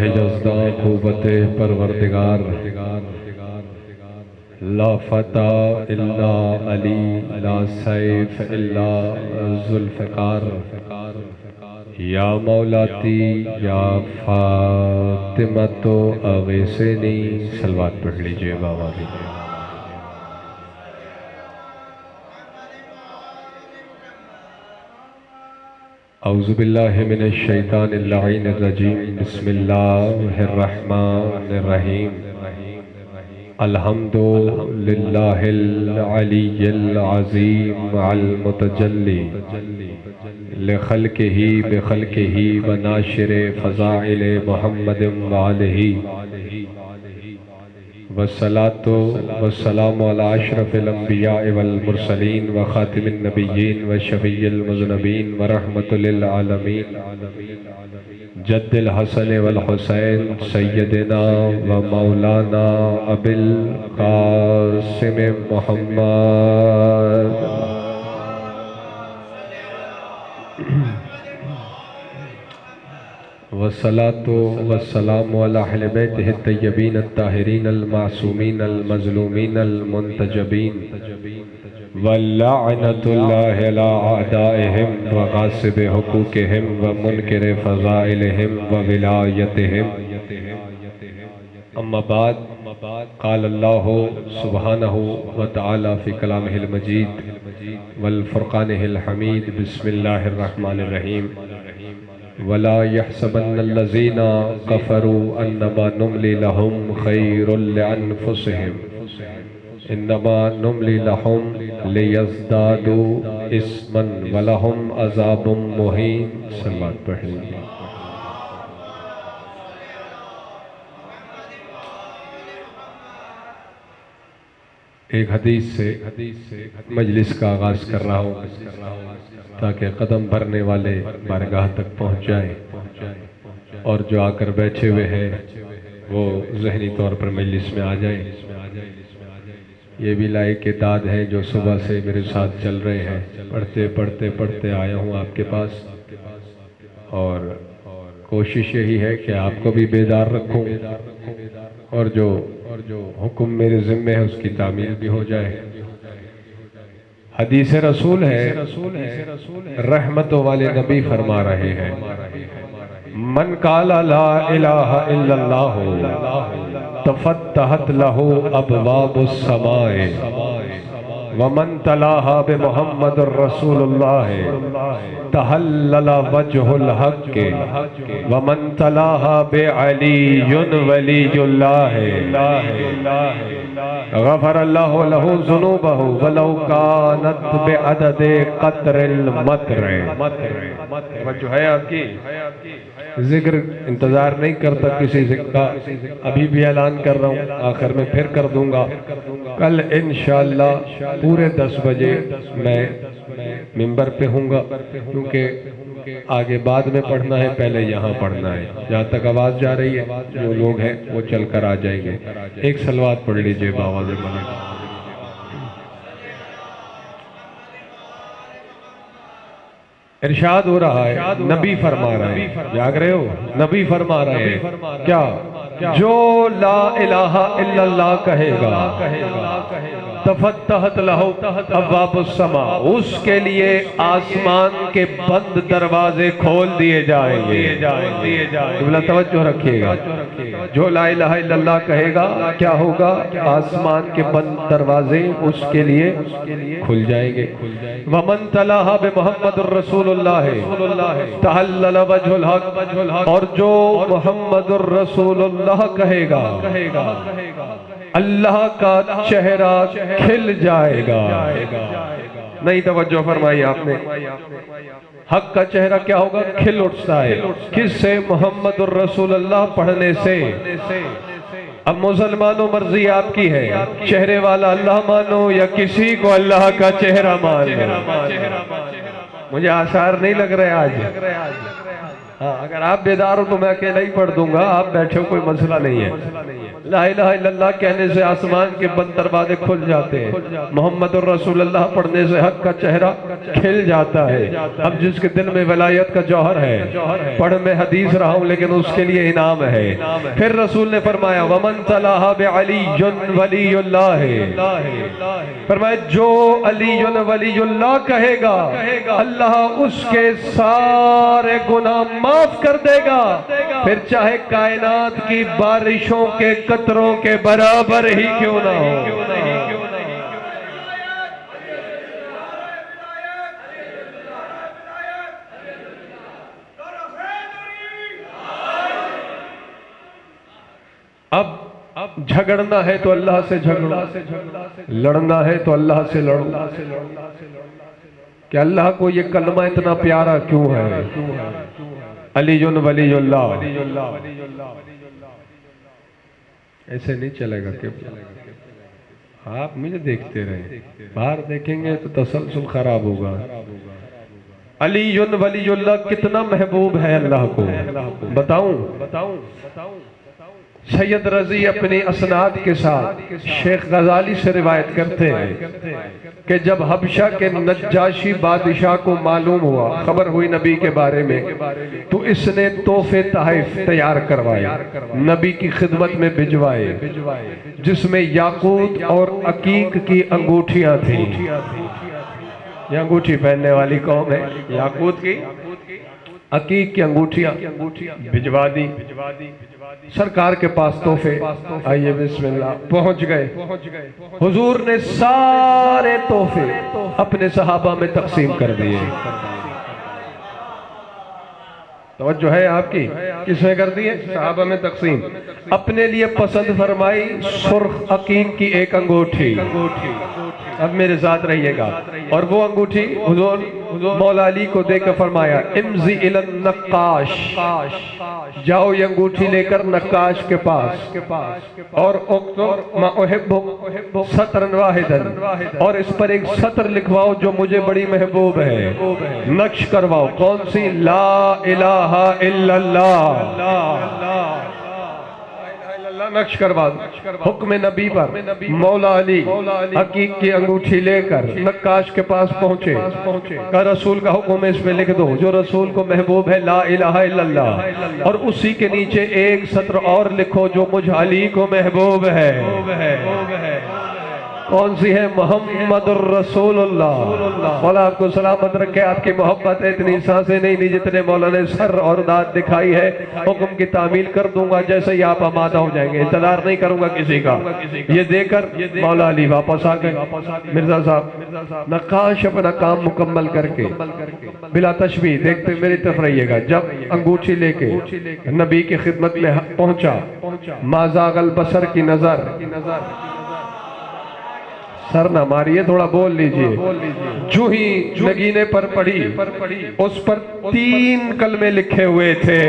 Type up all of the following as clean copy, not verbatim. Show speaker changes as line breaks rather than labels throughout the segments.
جزدہ قوت پروردگار، لا فتح الا علی، لا سیف الا ذوالفقار، یا مولاتی یا فاطمۃ اغیثنی۔ صلوات پڑھ لیجئے بابا بھی۔ اعوذ باللہ من الشیطان اللعین الرجیم، بسم اللہ الرحمن الرحیم۔ الحمد للہ العلی العظیم المتجلی لخلقہ بخلقہ وناشر فضائل محمد وآلہ، والصلاة والسلام علی اشرف الانبیاء والمرسلین وخاتم النبیین وشفیع المذنبین ورحمۃ للعالمین، جد الحسن والحسین سیدنا و مولانا ابی القاسم محمد، والصلاة والسلام علی اہل بیتہ الطیبین الطاہرین المعصومین المظلومین المنتجبین، واللعنۃ اللہ علی اعدائہم وغاصب حقوقہم ومنکر فضائلہم وولایتہم۔ اما بعد، قال اللہ سبحانہ وتعالی فی کلامہ المجید والفرقانہ الحمید، بسم اللہ الرحمن الرحیم۔ وَلَا يَحْسَبَنَّ الَّذِينَ كَفَرُوا أَنَّمَا نُمْلِي لَهُمْ خَيْرٌ لِأَنفُسِهِمْ إِنَّمَا نُمْلِي لَهُمْ لِيَزْدَادُوا إِثْمًا وَلَهُمْ عَذَابٌ مُهِينٌ۔ صلوات پڑھ لیجئے۔ ایک حدیث سے مجلس کا آغاز کر رہا ہوں تاکہ قدم بھرنے والے بارگاہ تک پہنچ جائیں، اور جو آ کر بیٹھے ہوئے ہیں وہ ذہنی طور پر مجلس میں آ جائیں۔ یہ بھی لائق داد ہیں جو صبح سے میرے ساتھ چل رہے ہیں، پڑھتے آیا ہوں آپ کے پاس، اور کوشش یہی ہے کہ آپ کو بھی بیدار رکھوں، اور جو حکم میرے ذمہ ہے اس کی تعمیل بھی ہو جائے۔ حدیث رسول ہے، رحمت والے نبی فرما رہے ہیں، من قال لا الہ الا اللہ تفتحت لہ ابواب السماء، ومن تلاها بمحمد الرسول اللہ تحلل وجہ الحق، ومن تلاها بعلی ولی اللہ غفر اللہ لہ ذنوبہ ولو کانت بعدد قطر المطر۔ جو ہے آپ کی ذکر انتظار نہیں کرتا کسی ذکر کا، ابھی بھی اعلان کر رہا ہوں، آخر میں پھر کر دوں گا۔ کل انشاءاللہ پورے 10 بجے میں ممبر پہ ہوں گا، کیونکہ آگے بعد میں پڑھنا ہے، پہلے یہاں پڑھنا ہے۔ جہاں تک آواز جا رہی ہے جو لوگ ہیں وہ چل کر آ جائیں گے۔ ایک صلوات پڑھ لیجئے باواز ملک۔ ارشاد ہو رہا ہے، نبی فرما رہے ہیں، جاگ رہے ہو؟ نبی فرما رہے ہیں کیا؟ جو لا الہ الا اللہ کہے گا تفتحت لہ ابواب السماء، اس کے لیے آسمان کے بند دروازے کھول دیے جائیں گے۔ توجہ رکھیے گا، جو لا الہ الا اللہ کہے گا کیا ہوگا؟ آسمان کے بند دروازے اس کے لیے کھل جائیں گے۔ ومن تلاها بمحمد الرسول اللہ تحلل وجہ الحق، اور جو محمد الرسول اللہ کہے گا اللہ کا چہرہ کھل جائے گا۔ نہیں توجہ فرمائی آپ نے؟ حق کا چہرہ کیا ہوگا؟ کھل اٹھتا ہے۔ کس سے؟ محمد الرسول اللہ پڑھنے سے۔ اب مسلمانوں مرضی آپ کی ہے، چہرے والا اللہ مانو یا کسی کو اللہ کا چہرہ مانو۔ مجھے آثار نہیں لگ رہے آج، ہاں اگر آپ بیدار ہو تو میں اکیلا ہی پڑھ دوں گا، آپ بیٹھے ہو کوئی مسئلہ نہیں ہے۔ لا الہ الا اللہ کہنے سے آسمان کے بند دروازے کھل جاتے ہیں، محمد الرسول اللہ پڑھنے سے حق کا چہرہ کھل جاتا ہے۔ اب جس کے دل میں ولایت کا جوہر ہے، پڑھ میں حدیث رہا ہوں لیکن اس کے لیے انعام ہے۔ پھر رسول نے فرمایا وَمَن تَلَاهَا بِعَلِيٌّ وَلِيُّ اللَّهِ، فرمایا جو علی ولی اللہ کہے گا اللہ اس کے سارے گناہ معاف کر دے گا، پھر چاہے کائنات کی بارشوں کے قطروں کے برابر ہی کیوں نہ ہو۔ اب جھگڑنا ہے تو اللہ سے جھگڑو، لڑنا ہے تو اللہ سے لڑو۔ کہ اللہ کو یہ کلمہ اتنا پیارا کیوں ہے؟ علی ولی اللہ۔ ایسے نہیں چلے گا کہ آپ مجھے دیکھتے رہیں، باہر دیکھیں گے تو تسلسل خراب ہوگا۔ علی ولی اللہ کتنا محبوب ہے اللہ کو، بتاؤں؟ سید رضی اپنی اسناد کے ساتھ شیخ غزالی سے روایت کرتے ہیں کہ جب حبشہ کے نجاشی بادشاہ کو معلوم ہوا، خبر ہوئی نبی کے بارے میں، تو اس نے تحفے تحائف تیار کروائے، نبی کی خدمت میں بھجوائے، جس میں یاقوت اور عقیق کی انگوٹھیاں تھیں۔ یہ انگوٹھی پہننے والی قوم ہے، یاقوت کی عقیق کی انگوٹھیاں بھجوا دی۔ سرکار کے پاس تحفے، آئیے بسم اللہ، پہنچ گئے۔ حضور نے سارے تحفے اپنے صحابہ میں تقسیم کر دیے۔ توجہ ہے آپ کی؟ کس میں کر دیے؟ صحابہ میں تقسیم۔ اپنے لیے پسند فرمائی سرخ عقیق کی ایک انگوٹھی، اب میرے ساتھ رہیے گا، اور وہ انگوٹھی حضور مولا علی کو دے کر فرمایا امزی الی النقاش، جاؤ یہ انگوٹھی لے کر نقاش کے پاس، اور اکتب ما احب سطرا واحدا، اور اس پر ایک سطر لکھواؤ جو مجھے بڑی محبوب ہے، نقش کرواؤ، کون سی؟ لا الہ الا اللہ، نقش کروا دو۔ حکم نبی پر مولا علی عقیق کی انگوٹھی لے کر نقاش کے پاس پہنچے، کہا رسول کا حکم اس میں لکھ دو جو رسول کو محبوب ہے، لا الہ الا اللہ، اور اسی کے نیچے ایک سطر اور لکھو جو مجھ علی کو محبوب ہے۔ کون سی ہے؟ محمد الرسول اللہ۔ مولا آپ کو سلامت رکھے، آپ کی محبت اتنی سانسیں نہیں لی جتنے مولا نے سر اور داد دکھائی ہے۔ حکم کی تعمیل کر دوں گا جیسے ہی آپ آمادہ ہو جائیں گے، انتظار نہیں کروں گا کسی کا۔ یہ دے کر مولا علی واپس آ گئے۔ مرزا صاحب نقاش اپنا کام مکمل کر کے بلا تشبیہ دیکھتے میری طرف رہیے گا، جب انگوٹھی لے کے نبی کی خدمت میں پہنچا، ما زاغ البصر کی نظر، سر نہ ماریے، تھوڑا بول لیجئے، جو ہی نگینے پر پڑھی اس پر 3 کلمے لکھے ہوئے تھے۔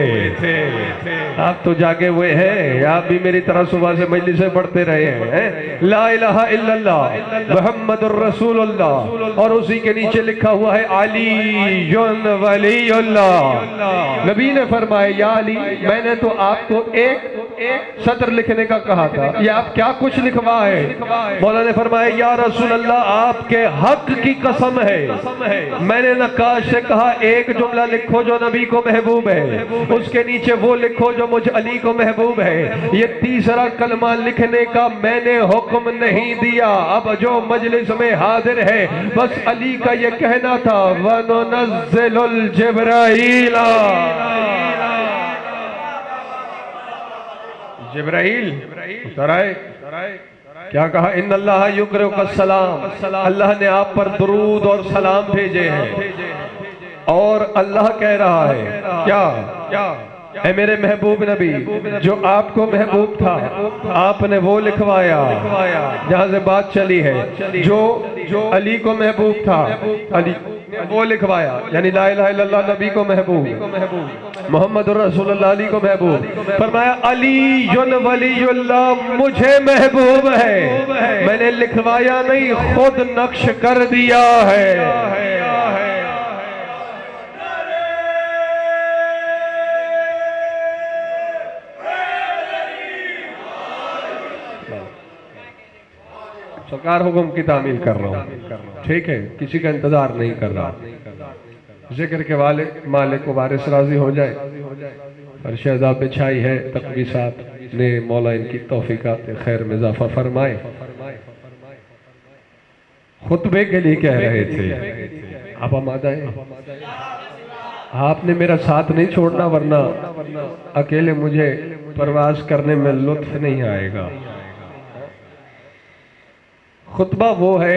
آپ تو جاگے ہوئے ہیں، آپ بھی میری طرح صبح سے مجلسیں پڑھتے رہے ہیں، لا الہ الا اللہ محمد الرسول اللہ، اور اسی کے نیچے لکھا ہوا ہے علی ولی اللہ۔ نبی نے فرمایا یا علی، میں نے تو آپ کو ایک سطر لکھنے کا کہا تھا، یہ آپ کیا کچھ لکھوا ہے؟ مولا نے فرمایا یا رسول اللہ آپ کے حق کی قسم ہے، میں نے نقاش سے کہا ایک جملہ لکھو جو نبی کو محبوب ہے، اس کے نیچے وہ لکھو جو مجھ علی کو محبوب ہے، یہ تیسرا کلمہ لکھنے کا میں نے حکم نہیں دیا۔ اب جو مجلس میں حاضر ہے بس علی کا یہ کہنا تھا وَنُنَزِّلُ الْجِبْرَائِيلَ، جبرائیل اترائے، کیا کہا؟ ان اللہ یقرئک السلام، اللہ نے آپ پر درود اور سلام بھیجے ہیں، اور اللہ کہہ رہا ہے کیا؟ اے میرے محبوب نبی، جو آپ کو محبوب تھا آپ نے وہ لکھوایا، جہاں سے بات چلی ہے، جو علی کو محبوب تھا علی وہ لکھوایا، یعنی لا الہ الا اللہ نبی کو محبوب، محمد الرسول اللہ علی کو محبوب، فرمایا علی ولی اللہ مجھے محبوب ہے، میں نے لکھوایا نہیں، خود نقش کر دیا ہے۔ سرکار حکم کی تعمیل کر رہا ہوں، ٹھیک ہے، کسی کا انتظار نہیں کر رہا، ذکر کے مالک و وارث راضی ہو جائے اور شہزاد بچھائی ہے تقویصات نے مولا ان کی توفیقات خیر میں اضافہ فرمائے۔ خطبے کے لیے کہہ رہے تھے، آپ آمادہ ہیں؟ آپ نے میرا ساتھ نہیں چھوڑنا ورنہ اکیلے مجھے پرواز کرنے میں لطف نہیں آئے گا۔ خطبہ وہ ہے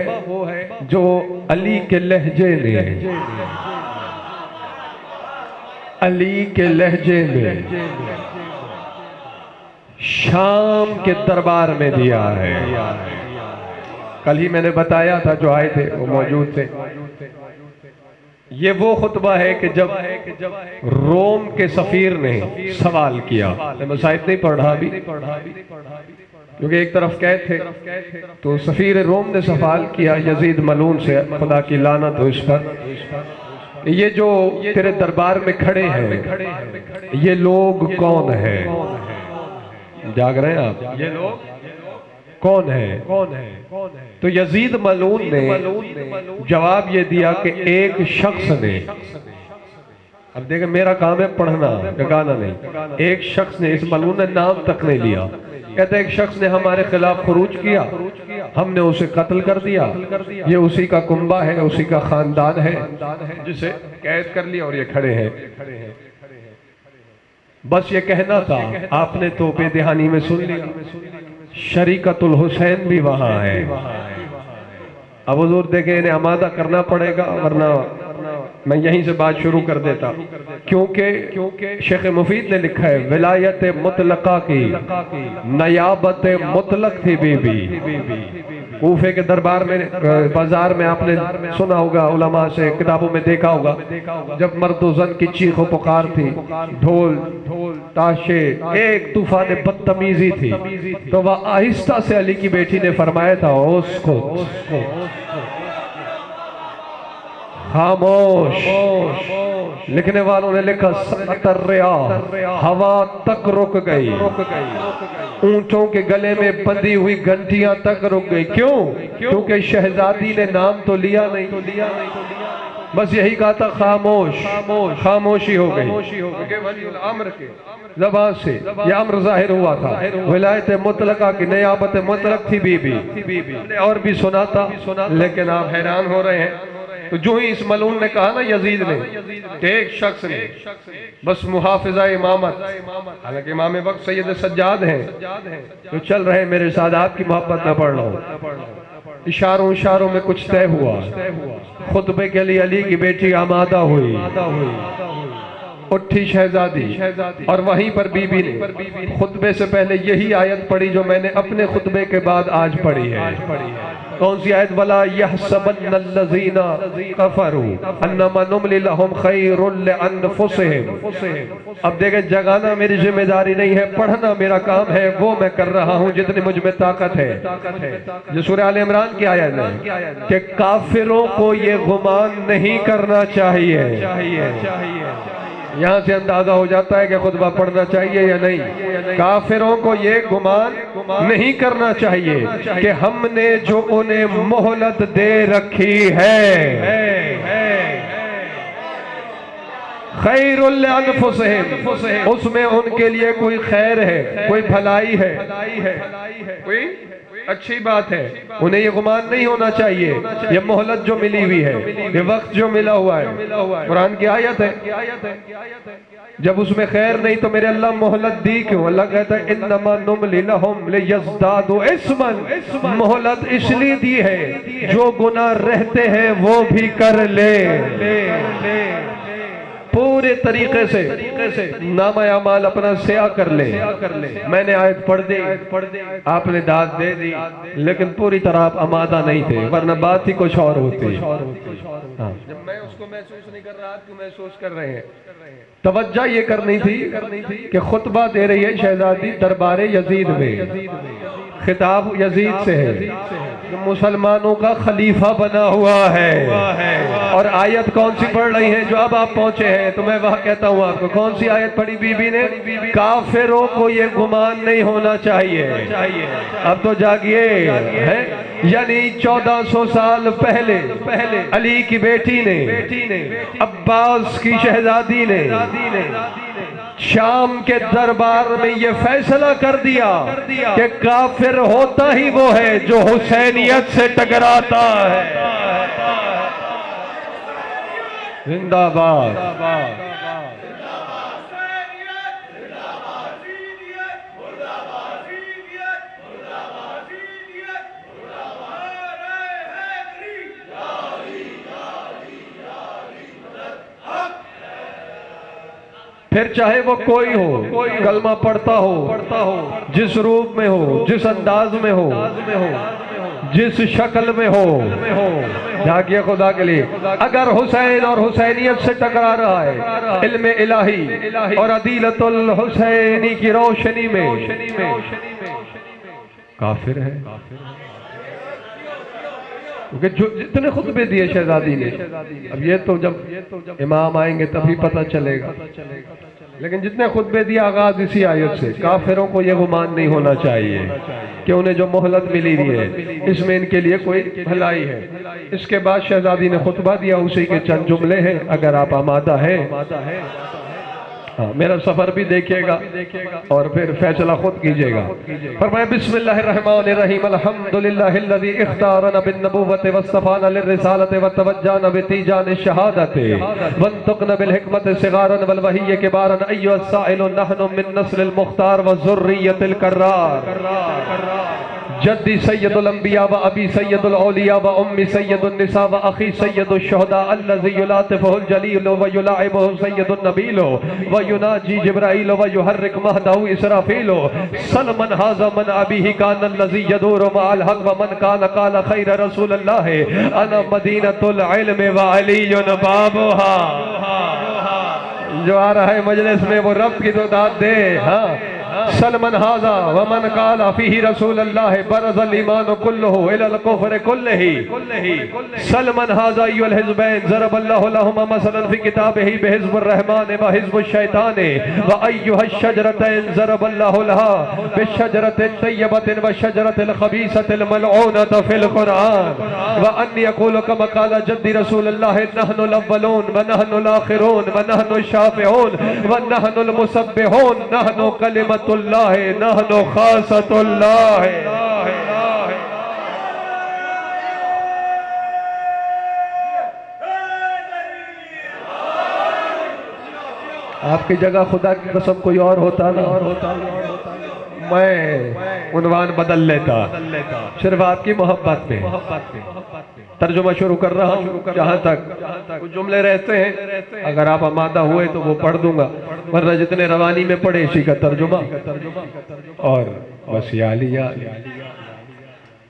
جو علی کے لہجے نے شام کے دربار میں دیا ہے۔ کل ہی میں نے بتایا تھا، جو آئے تھے وہ موجود تھے، یہ وہ خطبہ ہے کہ جب روم کے سفیر نے سوال کیا، میں مسائب نہیں پڑھ رہا بھی کیونکہ ایک طرف قید تھے، تو سفیر روم نے سوال کیا یزید ملعون سے، خدا کی لعنت ہو اس پر، یہ جو تیرے دربار میں کھڑے ہیں یہ لوگ کون ہیں؟ جاگ رہے ہیں آپ؟ یہ لوگ کون ہے؟ تو یزید ملعون نے جواب یہ دیا کہ ایک شخص نے، اب دیکھیں میرا کام ہے پڑھنا، گانا نہیں، ایک شخص نے، اس ملعون نے نام تک نہیں لیا، کہتے ایک شخص نے ہمارے خلاف خروج کیا، ہم نے اسے قتل کر دیا، یہ اسی کا کنبہ ہے، اسی کا خاندان ہے جسے قید کر لیا اور یہ کھڑے ہیں۔ بس یہ کہنا تھا، آپ نے تو بے دہانی میں سن لیا، شریکت الحسین بھی وہاں ہے۔ اب حضور دیکھیں انہیں آمادہ کرنا پڑے گا ورنہ میں یہیں سے بات شروع کر دیتا، کیونکہ شیخ مفید نے لکھا ہے ولایت مطلقہ کی نیابت مطلق تھی بی بی۔ کوفے کے دربار میں، بازار میں آپ نے سنا ہوگا، علماء سے کتابوں میں دیکھا ہوگا، جب مرد و زن کی چیخ و پکار تھی، ڈھول تاشے، ایک طوفان بدتمیزی تھی، تو وہ آہستہ سے علی کی بیٹی نے فرمایا تھا اس کو خاموش۔ لکھنے والوں نے لکھا سقط الریاح، ہوا تک رک گئی، اونٹوں کے گلے میں بندھی ہوئی گھنٹیاں تک رک گئی۔ کیوں؟ کیونکہ شہزادی نے نام تو لیا نہیں، بس یہی کہا تھا خاموش، خاموشی ہو گئی، کیونکہ ولی الامر کے زبان سے یہ امر ظاہر ہوا تھا، ولایت مطلقہ کی نیابت مطلق تھی بی بی۔ اور بھی سنا تھا لیکن آپ حیران ہو رہے ہیں، تو جو ہی اس ملعون نے کہا نا یزید نے کہ ایک شخص نے بس محافظہ امامت، حالانکہ امام وقت سید سجاد ہیں، تو چل رہے میرے ساتھ، آپ کی محبت نہ پڑھ رہا ہوں، اشاروں میں کچھ طے ہوا، خطبے کے لیے علی کی بیٹی آمادہ ہوئی، اٹھی شہزادی، اور وہیں پر بی بی نے خطبے سے پہلے یہی آیت پڑھی جو میں نے اپنے خطبے کے بعد آج پڑھی ہے۔ کون سی آیت؟ وَلَا يَحْسَبَنَّ الَّذِينَ كَفَرُوا أَنَّمَا نُمْلِي لَهُمْ خَيْرٌ لِأَنفُسِهِمْ۔ اب دیکھیں جگانا میری ذمہ داری نہیں ہے، پڑھنا میرا کام ہے، وہ میں کر رہا ہوں جتنی مجھ میں طاقت ہے۔ یہ سورہ آل عمران کی آیت ہے کہ کافروں کو یہ گمان نہیں کرنا چاہیے۔ یہاں سے اندازہ ہو جاتا ہے کہ خطبہ پڑھنا چاہیے یا نہیں۔ کافروں کو یہ گمان نہیں کرنا چاہیے کہ ہم نے جو انہیں مہلت دے رکھی ہے، خیر لانفسہم، اس میں ان کے لیے کوئی خیر ہے، کوئی بھلائی ہے، کوئی اچھی بات ہے، انہیں یہ گمان نہیں ہونا چاہیے۔ یہ مہلت جو ملی ہوئی ہے، یہ وقت جو ملا ہوا ہے، قرآن کی آیت ہے، جب اس میں خیر نہیں تو میرے اللہ مہلت دی کیوں؟ اللہ کہتا ہے انما نملی لہم لیزدادوا اسما، مہلت اس لیے دی ہے جو گناہ رہتے ہیں وہ بھی کر لے، پورے طریقے سے نامہ اعمال اپنا سیاہ کر لے۔ میں نے آیت پڑھ دی، آپ نے داد دے دی، لیکن پوری طرح آپ آمادہ نہیں تھے، ورنہ بات ہی کچھ اور ہوتی۔ جب میں اس کو محسوس نہیں کر رہا، آپ کیوں محسوس کر رہے ہیں؟ توجہ یہ کرنی تھی کہ خطبہ دے رہی ہے شہزادی دربار یزید میں، خطاب یزید سے ہے کہ مسلمانوں کا خلیفہ بنا ہوا ہے، اور آیت کون سی پڑھ رہی ہے؟ جو اب آپ پہنچے ہیں تو میں وہاں کہتا ہوں آپ کو، کون سی آیت پڑھی بی بی نے؟ کافروں کو یہ گمان نہیں ہونا چاہیے۔ اب تو جاگئے، یعنی 1400 سال پہلے علی کی بیٹی نے عباس کی شہزادی نے شام کے دربار میں یہ فیصلہ کر دیا کہ کافر ہوتا ہی وہ ہے جو حسینیت سے ٹکراتا ہے۔ زندہ باد۔ پھر چاہے وہ کوئی ہو، کلمہ پڑھتا ہو، جس روپ میں ہو، جس انداز میں ہو، جس شکل میں ہو، جھاگیے خدا کے لیے، اگر حسین اور حسینیت سے ٹکرا رہا ہے علم الہی اور عدیلۃ الحسینی کی روشنی میں، کافر ہے۔ کیونکہ جتنے خطبے دیے شہزادی نے، اب یہ تو جب امام آئیں گے تبھی پتہ چلے گا، لیکن جتنے خطبے دیے آغاز اسی آیت سے۔ کافروں کو یہ گمان نہیں ہونا چاہیے کہ انہیں جو مہلت ملی ہوئی ہے اس میں ان کے لیے کوئی بھلائی ہے۔ اس کے بعد شہزادی نے خطبہ دیا، اسی کے چند جملے ہیں، اگر آپ آمادہ ہیں میرا سفر بھی دیکھیے گا اور پھر فیصلہ خود کیجئے گا۔ فرمائے بسم اللہ الرحمن الرحیم، الحمدللہ الذی اختارنا بالنبوۃ واصطفانا للرسالۃ وتوجانا بتیجان الشہادۃ وانطقنا بالحکمت صغارا والوحی کبارا ایھا السائل نحن من نسل المختار وذریۃ الکرار، جدی سید الانبیاء و ابی سید الاولیاء و امی سید النساء و اخی سید الشہداء الذی یلاطفہ الجلیل و یلاعبہ سید النبیل و یناجی جبرائیل و یحرک مہدہ اسرافیل سلمن ھذا من ابیہ کان الذی یدور مع الحق و من کان قال خیر رسول اللہ انا مدینۃ العلم و علی بابھا۔ جو آ رہا ہے مجلس میں وہ رب کی تو داد دے۔ ہاں سلمن ھذا ومن قال فیہ رسول اللہ برز الایمان کلہ الی الکفر کلہ، سلمن ھذا ایھا الحزبین ضرب اللہ لہما مثلا فی کتابہ بحزب الرحمن و حزب الشیطان و ایھا الشجرتین ضرب اللہ لہا بالشجرۃ الطیبۃ و الشجرۃ الخبیثۃ الملعونۃ فی القرآن و ان یقول کما قال جدی رسول اللہ نحن الاولون و نحن الاخرون و نحن الشافعون و نحن المسبحون نحن کلمۃ اللہ نحن خاصۃ اللہ۔ آپ کی جگہ خدا کی قسم کوئی اور ہوتا نا، میں عنوان بدل لیتا، صرف آپ کی محبت میں ترجمہ شروع کر رہا ہوں۔ جہاں تک کچھ جملے رہتے ہیں اگر آپ آمادہ ہوئے تو وہ پڑھ دوں گا، ورنہ جتنے روانی میں پڑھے اسی کا ترجمہ اور بس یا علی یا علی۔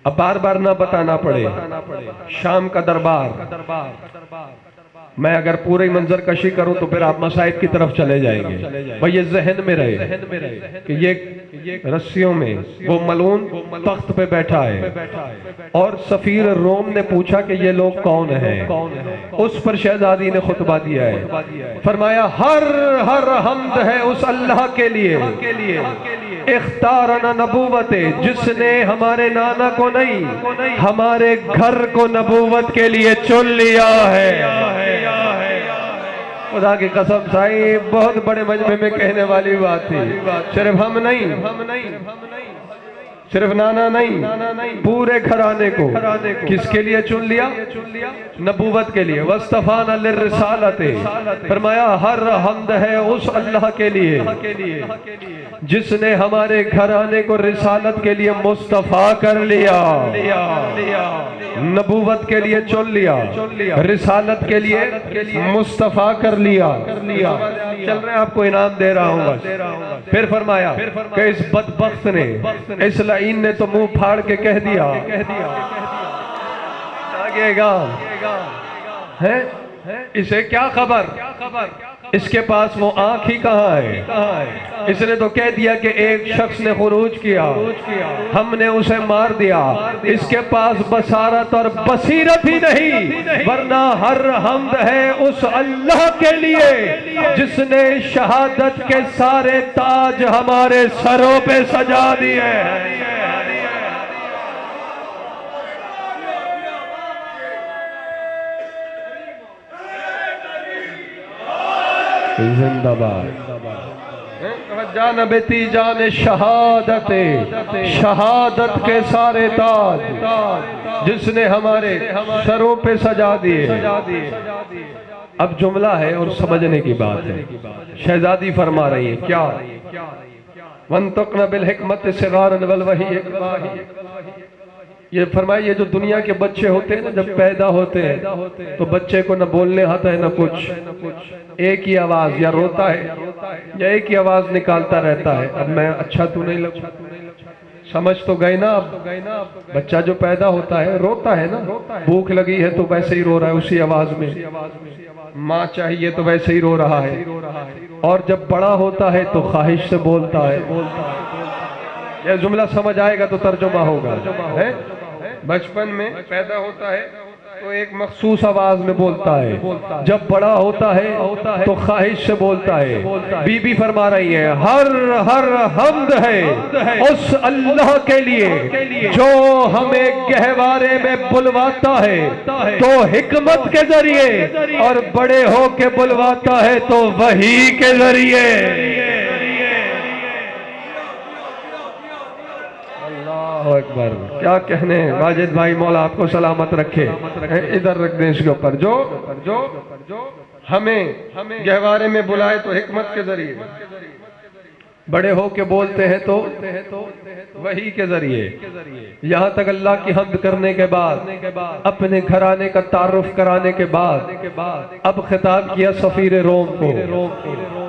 اب بار بار نہ بتانا پڑے، شام کا دربار، میں اگر پوری منظر کشی کروں تو پھر آپ مصائب کی طرف چلے جائیں گے۔ بھئی یہ ذہن میں رہے کہ یہ رسیوں میں وہ ملعون تخت پہ بیٹھا ہے اور سفیر روم نے پوچھا کہ یہ لوگ کون ہیں، اس پر شہزادی نے خطبہ دیا ہے، فرمایا ہر حمد ہے اس اللہ کے لیے اختارنا نبوت، جس نے ہمارے نانا کو نہیں ہمارے گھر کو نبوت کے لیے چن لیا ہے۔ خدا کی قسم صاحب بہت بڑے مجمع میں کہنے والی بات تھی، صرف ہم نہیں، صرف نانا نہیں، پورے گھرانے کو کس کے لیے چن لیا؟ نبوت کے لیے۔ وَاسْتَفَانَ لِلرِّسَالَةِ، فرمایا ہر حمد ہے اس اللہ کے لیے جس نے ہمارے گھرانے کو رسالت کے لیے مصطفیٰ کر لیا، نبوت کے لیے چن لیا، رسالت کے لیے مصطفیٰ کر لیا۔ چل رہے ہیں، آپ کو انعام دے رہا ہوں بس۔ پھر فرمایا کہ اس بدبخت نے، اس لعین نے تو منہ پھاڑ کے کہہ دیا، آگے گا اسے کیا خبر، اس کے پاس وہ آنکھ ہی کہاں ہے؟ اس نے تو کہہ دیا کہ ایک شخص نے خروج کیا، ہم نے اسے مار دیا، اس کے پاس بصارت اور بصیرت ہی نہیں، ورنہ ہر حمد ہے اس اللہ کے لیے جس نے شہادت کے سارے تاج ہمارے سروں پہ سجا دیے ہیں۔ زندہ باد جانبتی جان شہادت، شہادت کے سارے تاج جس نے ہمارے سروں پہ سجا دیے۔ اب جملہ ہے اور سمجھنے کی بات ہے، شہزادی فرما رہی ہیں کیا؟ وَانْطِقْنَ بِالْحِكْمَةِ صِغَارًا وَالْوَحْيِ إِكْبَاهِ۔ یہ فرمائے یہ جو دنیا کے بچے ہوتے ہیں نا، جب پیدا ہوتے ہیں تو بچے کو نہ بولنے آتا ہے نہ کچھ، ایک ہی آواز یا روتا ہے یا ایک ہی آواز نکالتا رہتا ہے، اب میں اچھا تو نہیں لگوں، سمجھ تو گئے نا؟ اب بچہ جو پیدا ہوتا ہے روتا ہے نا، بھوک لگی ہے تو ویسے ہی رو رہا ہے اسی آواز میں، ماں چاہیے تو ویسے ہی رو رہا ہے، اور جب بڑا ہوتا ہے تو خواہش سے بولتا ہے۔ یہ جملہ سمجھ آئے گا تو ترجمہ ہوگا۔ بچپن میں پیدا ہوتا ہے تو ایک مخصوص آواز میں بولتا ہے، جب بڑا ہوتا ہے تو خواہش سے بولتا ہے۔ بی بی فرما رہی ہے ہر حمد ہے اس اللہ کے لیے جو ہمیں گہوارے میں بلواتا ہے تو حکمت کے ذریعے، اور بڑے ہو کے بلواتا ہے تو وحی کے ذریعے۔ اللہ اکبر، کیا کہنے واجد بھائی، مولا آپ کو سلامت رکھے۔ ادھر رکھ دیں اس کے اوپر، جو ہمیں گہوارے میں بلائے تو حکمت کے ذریعے، بڑے ہو کے بولتے ہیں تو وحی کے ذریعے۔ یہاں تک اللہ کی حمد کرنے کے بعد، اپنے گھرانے کا تعارف کرانے کے بعد، اب خطاب کیا سفیر روم کو،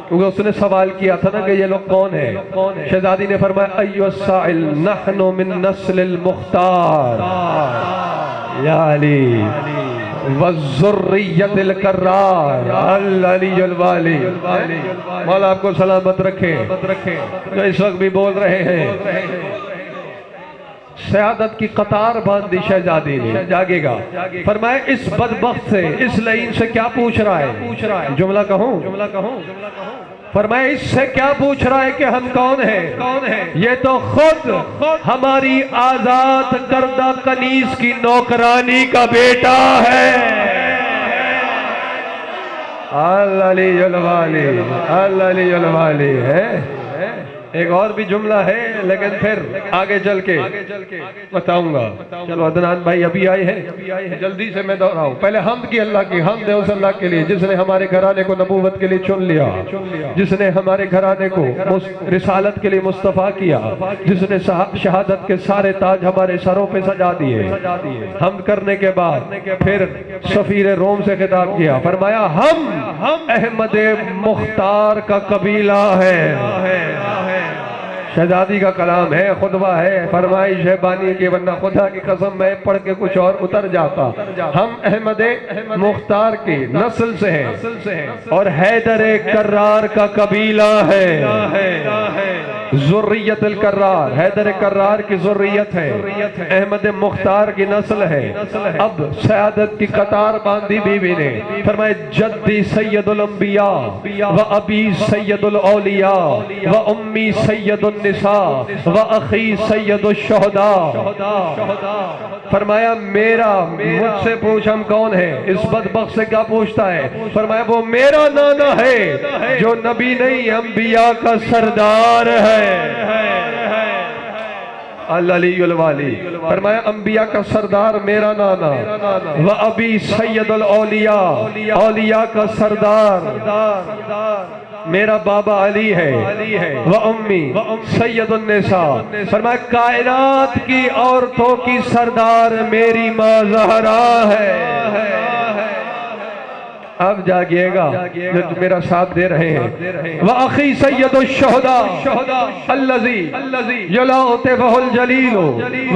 کیونکہ اس نے سوال کیا تھا نا کہ یہ لوگ کون ہیں۔ شہزادی نے فرمایا ایو السائل نحن من نسل المختار یا علی والذریت الکرار العلی الوالی۔ مولا آپ کو سلامت رکھے، جو اس وقت بھی بول رہے ہیں۔ سیادت کی قطار باندھی شہزادی نے، جاگے گا۔ فرمائے اس بدبخت سے، اس لعین سے کیا پوچھ رہا ہے؟ جملہ کہوں؟ فرمائے اس سے کیا پوچھ رہا ہے کہ ہم کون ہیں؟ یہ تو خود ہماری آزاد کردہ کنیز کی نوکرانی کا بیٹا ہے۔ العلی الوالی، العلی الوالی ہے۔ ایک اور بھی جملہ ہے لیکن پھر آگے چل کے بتاؤں گا۔ چلو عدنان بھائی ابھی آئے ہیں، جلدی سے میں دہراؤں۔ پہلے حمد کی اللہ کی، حمد ہے اس اللہ کے لیے جس نے ہمارے گھرانے کو نبوت کے لیے چن لیا، جس نے ہمارے گھرانے کو رسالت کے لیے مصطفیٰ کیا، جس نے شہادت کے سارے تاج ہمارے سروں پہ سجا دیے۔ حمد کرنے کے بعد پھر سفیر روم سے خطاب کیا، فرمایا ہم احمد مختار کا قبیلہ ہے۔ شہزادی کا کلام ہے، خطبہ ہے، فرمائش ہے بانی کی، ورنہ خدا کی قسم میں پڑھ کے کچھ اور اتر جاتا۔ ہم احمد مختار کی نسل سے ہیں اور حیدر کرار کا قبیلہ ہے۔ ذریت الکرار، حیدر کرار کی ذریت ہے، احمد مختار کی نسل ہے۔ اب سیادت کی قطار باندھی بیوی نے، فرمائے جدی سید الانبیاء و ابی سید الاولیاء و امی سید النساء و اخی سید الشہداء۔ فرمایا میرا، مجھ سے پوچھ ہم کون ہیں؟ اس بدبخت سے کیا پوچھتا ہے؟ فرمایا وہ میرا نانا ہے جو نبی نہیں انبیاء کا سردار ہے۔ العلی الوالی، فرمایا انبیاء کا سردار میرا نانا، و ابی سید الاولیاء، اولیاء کا سردار میرا بابا علی ہے، و امی سید النساء، فرمایا کائنات کی عورتوں کی سردار میری ماں زہرا ہے۔ اب جاگیے گا جو میرا ساتھ دے رہے ہیں۔ وَأَخِي سَيَّدُ الشُّهَدَاء الَّذِي يُلَاطِفُهُ الْجَلِيلُ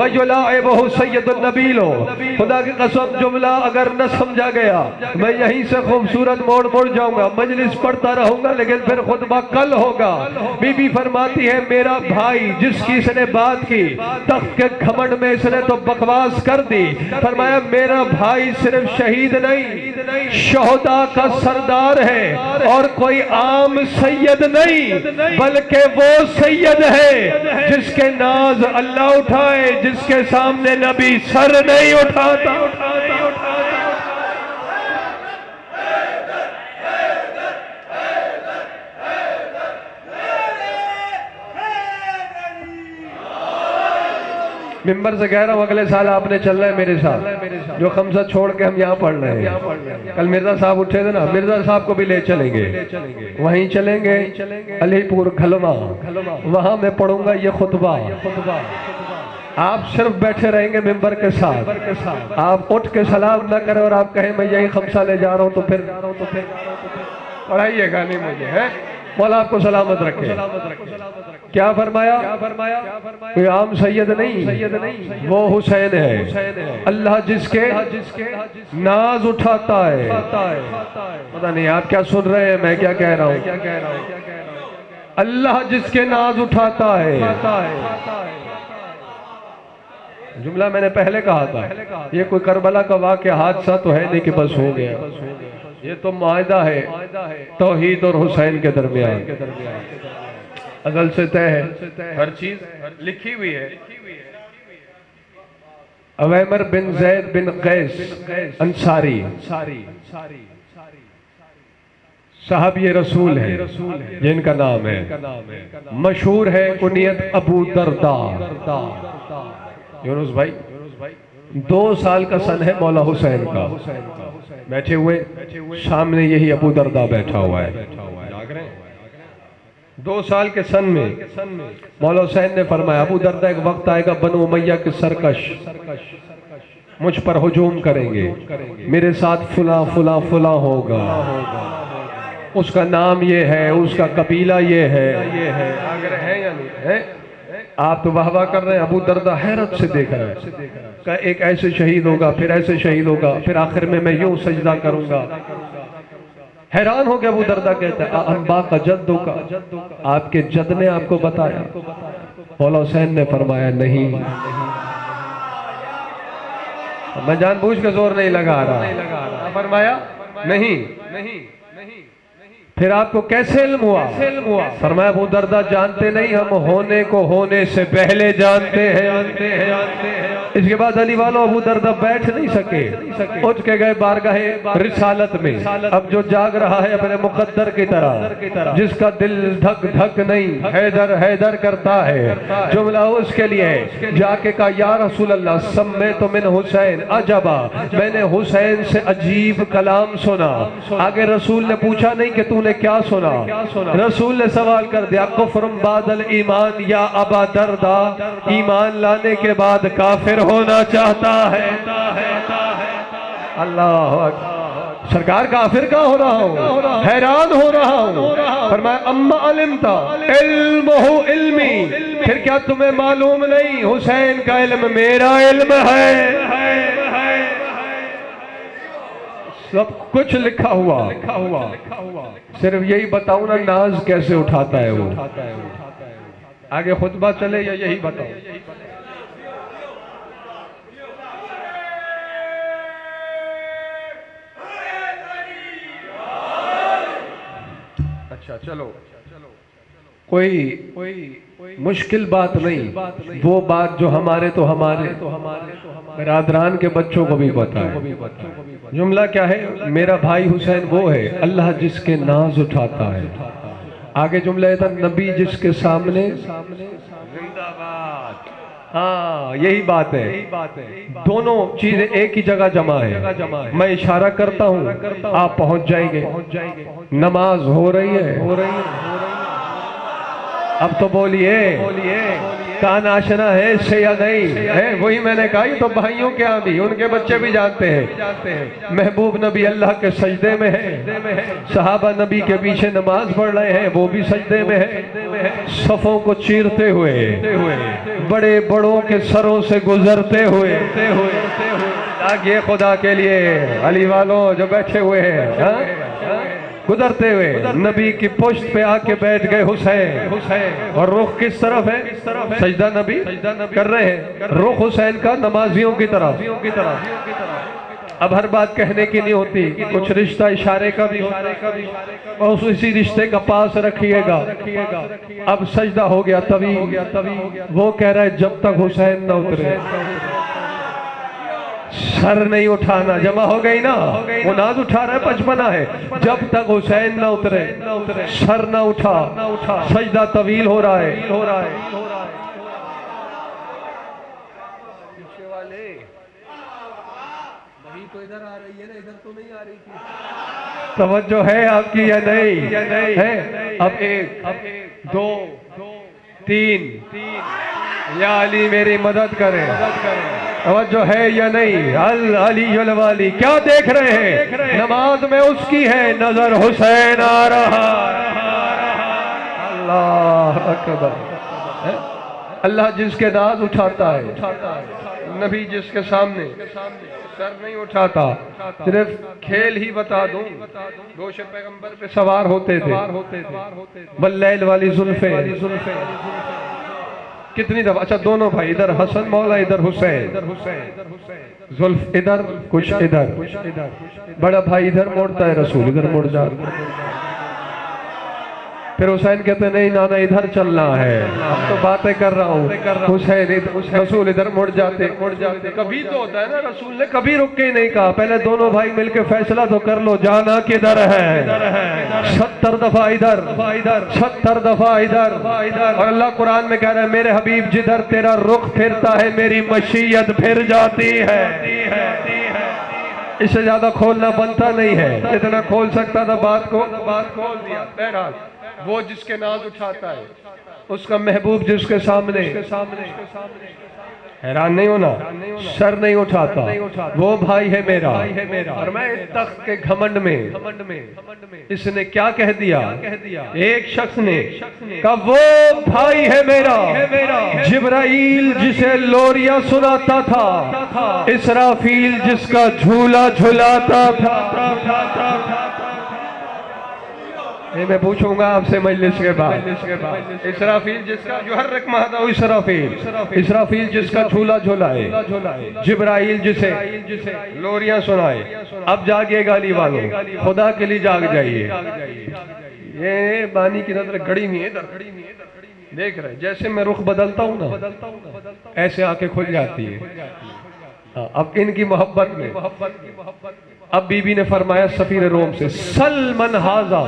وَيُلَاعِبُهُ سَيَّدُ النَّبِيلُ۔ خدا کی قسم جملہ اگر نہ سمجھا گیا میں یہیں سے خوبصورت موڑ جاؤں گا، مجلس پڑھتا رہوں گا لیکن پھر خطبہ کل ہوگا۔ بی بی فرماتی ہے میرا بھائی جس کی اس نے بات کی، تخت کے گھمنڈ میں اس نے تو بکواس کر دی۔ فرمایا میرا بھائی صرف شہید نہیں، شہداء کا سردار ہے، اور کوئی عام سید نہیں بلکہ وہ سید ہے جس کے ناز اللہ اٹھائے، جس کے سامنے نبی سر نہیں اٹھاتا۔ ممبر سے کہہ رہا ہوں اگلے سال آپ نے چلنا ہے میرے ساتھ، جو خمسہ چھوڑ کے ہم یہاں پڑھ رہے ہیں۔ کل مرزا صاحب اٹھے تھے نا، مرزا صاحب کو بھی لے چلیں گے، وہیں چلیں گے علی پور کھلواں، وہاں میں پڑھوں گا یہ خطبہ۔ آپ صرف بیٹھے رہیں گے ممبر کے ساتھ، آپ اٹھ کے سلام نہ کریں اور آپ کہیں میں یہی خمسہ لے جا رہا ہوں تو پھر پڑھائیے گا نہیں مجھے، ہے مولا آپ کو سلامت رکھے۔ کیا فرمایا؟ کوئی عام سید نہیں، وہ حسین ہے۔ اللہ جس کے ناز اٹھاتا ہے، پتہ نہیں آپ کیا سن رہے ہیں، میں کیا کہہ رہا ہوں۔ اللہ جس کے ناز اٹھاتا ہے، جملہ میں نے پہلے کہا تھا، یہ کوئی کربلا کا واقعہ حادثہ تو ہے نہیں کہ بس ہو گیا، یہ تو معاہدہ ہے توحید اور حسین کے درمیان، ازل سے طے ہے، ہر چیز لکھی ہوئی ہے۔ عویمر بن زید بن قیس انصاری صاحب یہ رسول ہے، جن کا نام ہے، مشہور ہے کنیت ابو درداء۔ یونس بھائی 2 سال کا سن ہے مولا حسین کا، بیٹھے ہوئے سامنے یہی ابو درداء بیٹھا ہوا ہے، 2 سال کے سن میں مولا حسین نے فرمایا ابو درداء ایک وقت آئے گا بنو امیہ کے سرکش مجھ پر ہجوم کریں گے، میرے ساتھ فلاں فلاں فلاں ہوگا، اس کا نام یہ ہے، اس کا قبیلہ یہ ہے، اگر ہے یا نہیں ہے؟ آپ تو واہ واہ کر رہے ہیں، ابو درداء حیرت سے دیکھ رہا ہے کہ ایک ایسے شہید ہوگا، پھر ایسے شہید ہوگا، پھر آخر میں یوں سجدہ کروں گا۔ حیران ہو گیا ابو درداء، کہتا ہے انبا کا جدوں کا، آپ کے جد نے آپ کو بتایا؟ مولا حسین نے فرمایا نہیں، میں جان بوجھ کے زور نہیں لگا رہا، فرمایا نہیں۔ پھر آپ کو کیسے علم ہوا؟ فرمایا ابو درداء جانتے نہیں، ہم ہونے کو ہونے سے پہلے جانتے ہیں۔ اس کے بعد علی والوں ابو درداء بیٹھ نہیں سکے، اٹھ کے گئے بارگاہ رسالت میں۔ اب جو جاگ رہا ہے اپنے مقدر کی طرح، جس کا دل دھک دھک نہیں حیدر حیدر کرتا ہے، جملہ اس کے لیے جا کے کہا یا رسول اللہ سمیت من حسین عجبا، میں نے حسین سے عجیب کلام سنا۔ آگے رسول نے پوچھا نہیں کہ تو نے کیا سنا، رسول نے سوال کر دیا کفر بعد الایمان یا ابا درداء، ایمان لانے کے بعد کافر ہونا چاہتا ہے؟ اللہ اکبر، سرکار کافر کا ہو رہا ہوں، حیران ہو رہا ہوں۔ فرمایا اما علمتا علمہ علمی، پھر کیا تمہیں معلوم نہیں حسین کا علم میرا علم ہے؟ سب کچھ لکھا ہوا، صرف یہی بتاؤں نا ناز کیسے اٹھاتا ہے وہ، آگے خطبہ چلے یا یہی بتاؤں؟ اچھا چلو، کوئی مشکل بات نہیں، وہ بات جو ہمارے برادران کے بچوں کو بھی پتہ ہے۔ جملہ کیا ہے؟ میرا بھائی حسین وہ ہے اللہ جس کے ناز اٹھاتا ہے۔ آگے جملہ ہے تھا نبی جس کے سامنے زندہ باد۔ ہاں یہی بات ہے، دونوں چیزیں ایک ہی جگہ جمع ہے۔ میں اشارہ کرتا ہوں آپ پہنچ جائیں گے۔ نماز ہو رہی ہے، اب تو بولیے کان آشنا ہے اس سے یا نہیں ہے؟ وہی میں نے کہا یہ تو بھائیوں کے ہاں بھی، ان کے بچے بھی جانتے ہیں محبوب نبی اللہ کے سجدے میں ہے، صحابہ نبی کے پیچھے نماز پڑھ رہے ہیں، وہ بھی سجدے میں ہے، صفوں کو چیرتے ہوئے، بڑے بڑوں کے سروں سے گزرتے ہوئے، آگے خدا کے لیے علی والوں جو بیٹھے ہوئے ہیں گزرتے ہوئے نبی کی پشت پہ آ کے بیٹھ گئے حسین، اور رخ کس طرف ہے؟ سجدہ نبی کر رہے ہیں، رخ حسین کا نمازیوں کی طرف۔ اب ہر بات کہنے کی نہیں ہوتی، کچھ رشتہ اشارے کا بھی اور اسی رشتے کا پاس رکھیے گا۔ اب سجدہ ہو گیا طویل، وہ کہہ رہا ہے جب تک حسین نہ اترے سر نہیں اٹھانا۔ جمع ہو گئی نا، وہ ناز اٹھا رہا ہے، بچپنا ہے، جب تک حسین نہ اترے سر نہ اٹھا، سجدہ طویل ہو رہا ہے۔ وہی تو ادھر آ رہی ہے نا، ادھر تو نہیں آ رہی تھی. توجہ ہے آپ کی یا نہیں ہے؟ اب ایک، دو، تین، یا علی میری مدد کرے. توجہ ہے یا نہیں؟ العلی الوالی. کیا دیکھ رہے ہیں؟ نماز میں اس کی ہے نظر، حسین آ رہا. اللہ اکبر. اللہ جس کے ناز اٹھاتا ہے، نبی جس کے سامنے سر نہیں اٹھاتا. صرف کھیل ہی بتا دوں، دوش پیغمبر پہ سوار ہوتے تھے. واللیل والی زلفیں کتنی دفعہ. اچھا دونوں بھائی، ادھر حسن مولا ادھر حسین، زلف ادھر کچھ ادھر. بڑا بھائی ادھر موڑتا ہے، رسول ادھر مڑ جاتا. پھر حسین کہتے ہیں نہیں نانا ادھر چلنا ہے. اب تو باتیں کر رہا ہوں. حسین رسول ادھر مڑ جاتے. کبھی تو ہوتا ہے نا، رسول نے کبھی رک کے ہی نہیں کہا پہلے دونوں بھائی مل کے فیصلہ تو کر لو جانا کدھر ہے. 70 دفعہ ادھر، 70 دفعہ ادھر. اور اللہ قرآن میں کہہ رہا ہے میرے حبیب جدھر تیرا رخ پھرتا ہے میری مشیت پھر جاتی ہے. اس سے زیادہ کھولنا بنتا نہیں ہے. اتنا کھول سکتا تھا بات کو، بات کھول دیا. بہرحال وہ جس کے ناز اٹھاتا ہے، اس کا محبوب جس کے سامنے، حیران نہیں ہونا، سر نہیں اٹھاتا، وہ بھائی ہے میرا. اور میں اس تخت کے گھمنڈ میں اس نے کیا کہہ دیا؟ ایک شخص نے کہا وہ بھائی ہے میرا جبرائیل جسے لوریاں سناتا تھا، اسرافیل جس کا جھولا جھلاتا تھا. یہ میں پوچھوں گا آپ سے مجلس کے بعد. اسرافیل جس کا یحرک مہدہ اسرافیل، اسرافیل جس کا جھولا جھلائے، جبرائیل جسے لوریاں سنائے. اب جاگے گا علی والوں، خدا کے لیے جاگ جائیے. یہ بانی کی نظر گھڑی نہیں ہے، دیکھ رہے جیسے میں رخ بدلتا ہوں نا ایسے آنکھیں کھل جاتی ہے. اب ان کی محبت میں اب بی بی نے فرمایا سفیر روم سے سل من ہاذا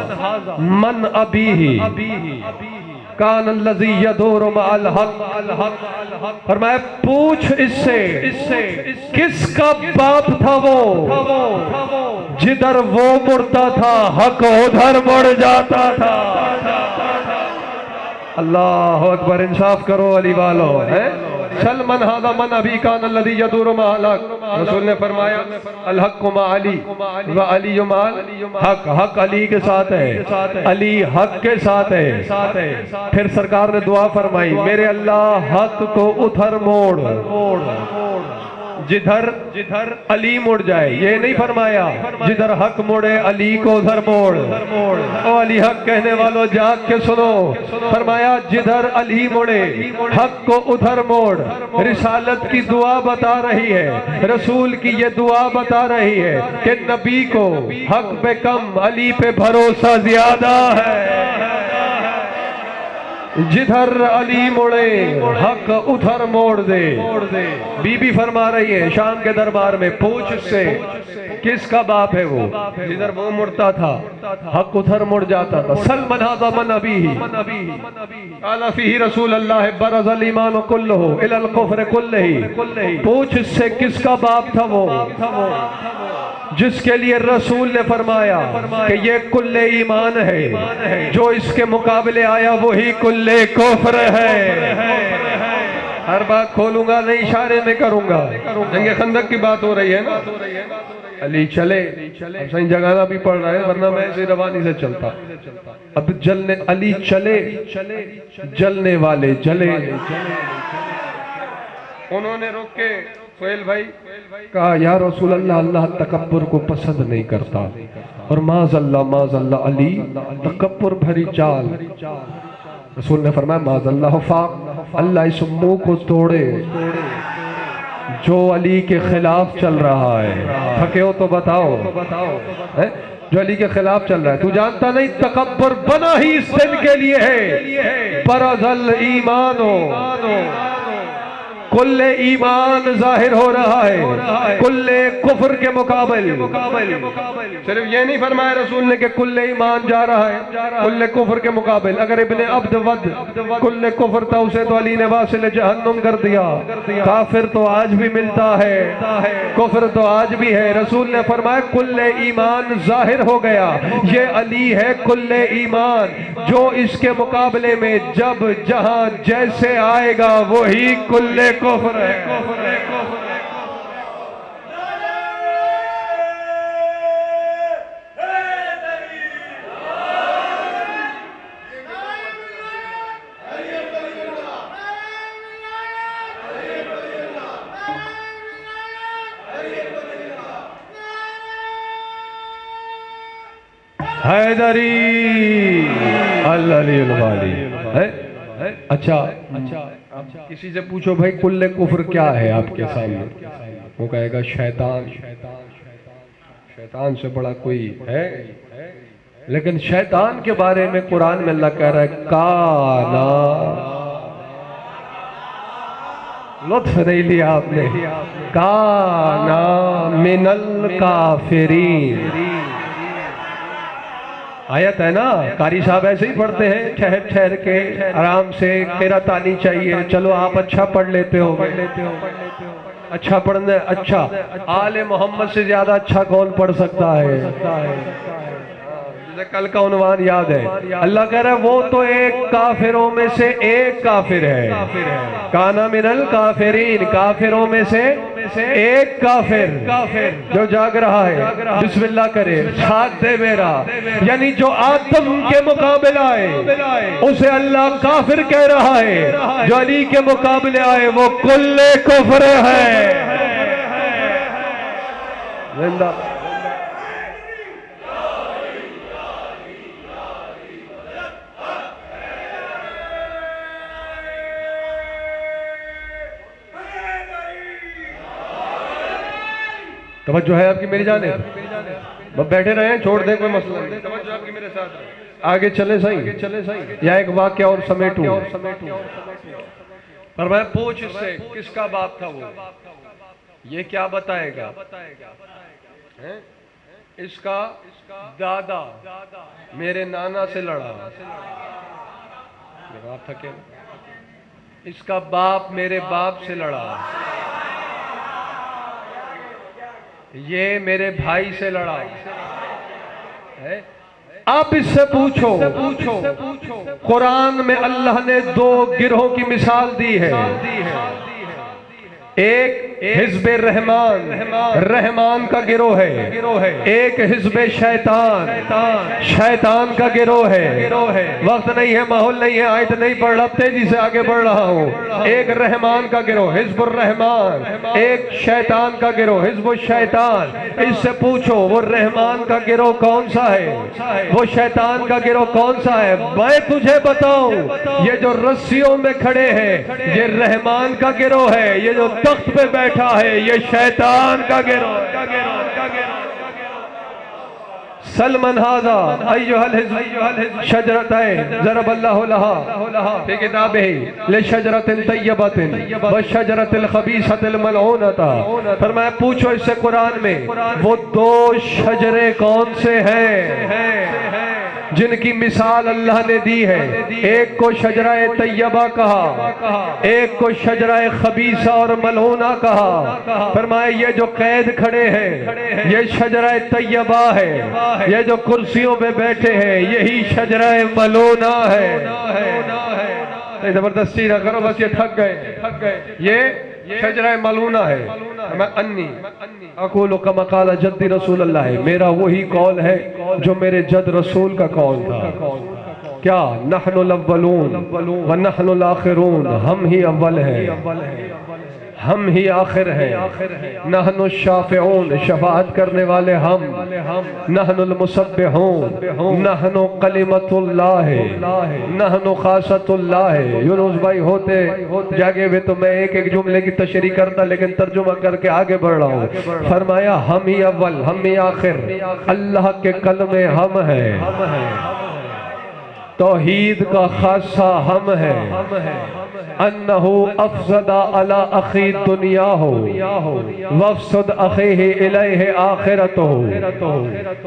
من ابیہی کان الذی یدور مع الحق. فرمایا پوچھ اس سے کس کا باپ تھا وہ جدھر وہ مڑتا تھا حق ادھر مڑ جاتا تھا. اللہ اکبر. انصاف کرو علی والو. سل من ہاذا من ابی کان الذی یدور مع الحق. رسول نے فرمایا الحق مع علی و علی مع حق. حق علی کے ساتھ ہے، علی حق کے ساتھ ہے. پھر سرکار نے دعا فرمائی میرے اللہ حق کو ادھر موڑ جدھر علی مڑ جائے. یہ نہیں فرمایا جدھر حق مڑے علی کو ادھر موڑ. او علی حق کہنے والوں جاگ کے سنو. فرمایا جدھر علی مڑے حق کو ادھر موڑ. رسالت کی دعا بتا رہی ہے، رسول کی یہ دعا بتا رہی ہے کہ نبی کو حق پہ کم علی پہ بھروسہ زیادہ ہے. جدھر علی مڑے حق ادھر موڑ دے. بی بی فرما رہی ہے شام کے دربار میں پوچھ اس سے کس کا باپ ہے وہ جدھر وہ مڑتا تھا حق ادھر مڑ جاتا تھا. سل من ھذا من ابیہ قال فیہ رسول اللہ برز الایمان کلہ الی الکفر کلہ. پوچھ اس سے کس کا باپ تھا وہ جس کے لیے رسول نے فرمایا کہ یہ کل ایمان ہے، جو اس کے مقابلے آیا وہی کل کفر ہے. ہر بات کھولوں گا نہیں، اشارے میں کروں گا. جنگ خندق کی بات ہو رہی ہے نا. علی چلے، اب صحیح جگانا بھی پڑ رہا ہے ورنہ میں ایسے روانی سے چلتا. اب جلنے علی چلے، جلنے والے جلے. انہوں نے روک کے سہیل بھائی کہا یا رسول اللہ اللہ تکبر کو پسند نہیں کرتا. اور معاذ اللہ علی تکبر بھری چال. رسول نے فرمایا معاذ اللہ فاق، اللہ اس منہ کو توڑے جو علی کے خلاف چل رہا ہے. تھکے ہو تو بتاؤ، جو علی کے خلاف چل رہا ہے. تو جانتا نہیں تکبر بنا ہی اس دن کے لیے ہے. برز الایمان کل ایمان ظاہر ہو رہا ہے کل کفر کے مقابل۔ صرف یہ نہیں فرمایا رسول نے کہ کل ایمان جا رہا ہے کل کفر کے مقابل۔ اگر ابن عبد ود کل کفر تھا اسے تو علی نے واصل جہنم کر دیا۔ کافر تو آج بھی ملتا ہے، کفر تو آج بھی ہے۔ رسول نے فرمایا کل ایمان ظاہر ہو گیا، یہ علی ہے کل ایمان، جو اس کے مقابلے میں جب جہاں جیسے آئے گا وہی کل کفر ہے۔ حیدری العلی الوالی۔ اچھا کسی سے پوچھو بھائی کل کفر کیا ہے آپ کے سامنے، وہ کہے گا شیطان، شیطان سے بڑا کوئی ہے؟ لیکن شیطان کے بارے میں قرآن میں اللہ کہہ رہا ہے کانا، لطف نہیں لیا آپ نے، کانا من الکافرین۔ آیت ہے نا، قاری صاحب ایسے ہی پڑھتے ہیں ٹھہر ٹھہر کے آرام سے، قرأت آنی چاہیے۔ چلو آپ اچھا پڑھ لیتے ہو، اچھا پڑھنے، اچھا آل محمد سے زیادہ اچھا کون پڑھ سکتا ہے؟ جسے کل کا عنوان یاد ہے، اللہ کہہ رہا ہے وہ تو ایک کافروں میں سے ایک کافر ہے، کانا من الکافرین، کافروں میں سے ایک کافر جو جاگ رہا ہے، بسم اللہ کرے، ساتھ دے میرا، یعنی جو آدم کے مقابلے آئے اسے اللہ کافر کہہ رہا ہے، جو علی کے مقابلے آئے وہ کل کفر ہے۔ زندہ توجہ ہے آپ کی میری جانب؟ بیٹھے رہے ہیں، چھوڑ دیں، کوئی مسئلہ نہیں، توجہ آپ کی میرے ساتھ رہے۔ آگے چلے صحیح، یا ایک واقعہ اور سمیٹوں۔ پر میں پوچھ اس سے کس کا باپ تھا وہ، یہ کیا بتائے گا؟ اس کا دادا میرے نانا سے لڑا، میرا باپ تھا کیا؟ اس کا باپ میرے باپ سے لڑا، یہ میرے بھائی سے لڑا۔ آپ اس سے پوچھو، قرآن میں اللہ نے دو گروہوں کی مثال دی ہے، ایک حزب رحمان، رحمان کا گروہ ہے، ایک حزب شیطان، شیطان کا گروہ ہے۔ وقت نہیں ہے، ماحول نہیں ہے، آیت نہیں پڑھ رہا، تیزی سے آگے بڑھ رہا ہوں۔ ایک رحمان کا گروہ حزب الرحمان، ایک شیطان کا گروہ حزب الشیطان۔ اس سے پوچھو وہ رحمان کا گروہ کون سا ہے، وہ شیطان کا گروہ کون سا ہے؟ میں تجھے بتاؤں، یہ جو رسیوں میں کھڑے ہیں یہ رحمان کا گروہ ہے، یہ جو تخت پہ بیٹھا ہے یہ شیطان کا گروہ ہے۔ سلمان ھذا ایھا الحزب شجرتین ضرب اللہ لہا فی کتابہ لشجرۃ طیبۃ والشجرۃ الخبیثۃ الملعونۃ۔ فرمایا پوچھو اس سے قرآن میں وہ دو شجرے کون سے ہیں جن کی مثال اللہ نے دی ہے، ایک کو شجرہ طیبہ کہا، ایک کو شجرہ خبیثہ اور ملعونہ کہا۔ فرمایا یہ جو قید کھڑے ہیں یہ شجرہ طیبہ ہے، یہ جو کرسیوں پہ بیٹھے ہیں یہی شجرہ ملعونہ ہے۔ زبردستی نہ کرو، بس یہ تھک گئے، یہ شجرہ ملعونہ ہے۔ میں انی اقول کما قال جد رسول اللہ، میرا وہی قول ہے جو میرے جد رسول کا قول تھا۔ کیا؟ نحن الاولون ونحن الاخرون، ہم ہی اول ہیں ہم ہی آخر ہیں، نحن الشافعون، شفاعت کرنے والے ہم، نحن المسبحون، نحن کلمۃ اللہ، نحن خاصۃ اللہ۔ یونس بھائی ہوتے جاگے ہوئے تو میں ایک ایک جملے کی تشریح کرتا، لیکن ترجمہ کر کے آگے بڑھ رہا ہوں۔ فرمایا ہم ہی اول، ہم ہی آخر، اللہ کے کلمے ہم ہیں۔ توحید کا خاصہ ہم ہے انہو افزدہ علی اخی دنیا ہو وفسد اخیہ الیہ آخرتہ.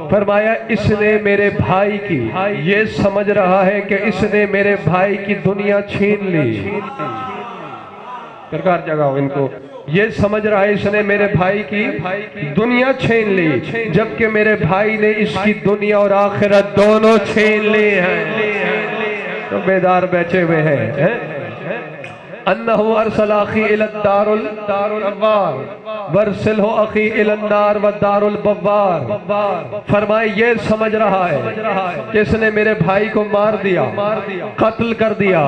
فرمایا اس نے میرے بھائی کی، یہ سمجھ رہا ہے کہ اس نے میرے بھائی کی دنیا چھین لی. سرکار جگاؤ ان کو. یہ سمجھ رہا ہے اس نے میرے بھائی کی دنیا چھین لی، جبکہ میرے بھائی نے اس کی دنیا اور آخرت دونوں چھین لی ہیں. تو بیدار بیٹھے ہوئے ہیں. انہو ارسل اخی الی الدار الابوار ورسلہ اخی الی النار والدار البوار. فرمائے یہ سمجھ رہا ہے کہ اس نے میرے بھائی کو مار دیا، قتل کر دیا.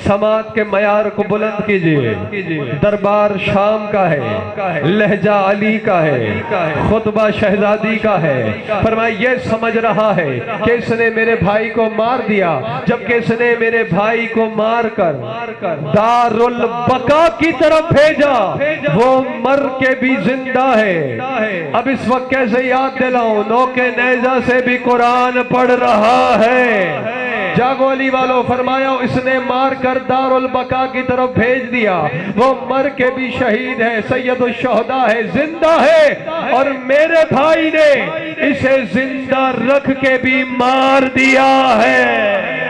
سماعت کے معیار کو بلند کیجئے. دربار شام کا ہے، لہجہ علی کا ہے، خطبہ شہزادی کا ہے. فرمائے یہ سمجھ رہا ہے کہ اس نے میرے بھائی کو مار دیا، جبکہ اس نے میرے بھائی کو مار کر دار البقا کی طرف بھیجا. وہ مر کے بھی زندہ ہے. اب اس وقت کیسے یاد دلاؤں، نوکے نیزہ سے بھی قرآن پڑھ رہا ہے. جاگو علی والو. فرمایا اس نے مار کر دار البقا کی طرف بھیج دیا. وہ مر کے بھی شہید ہے، سید الشہداء ہے، زندہ ہے. اور میرے بھائی نے اسے زندہ رکھ کے بھی مار دیا ہے.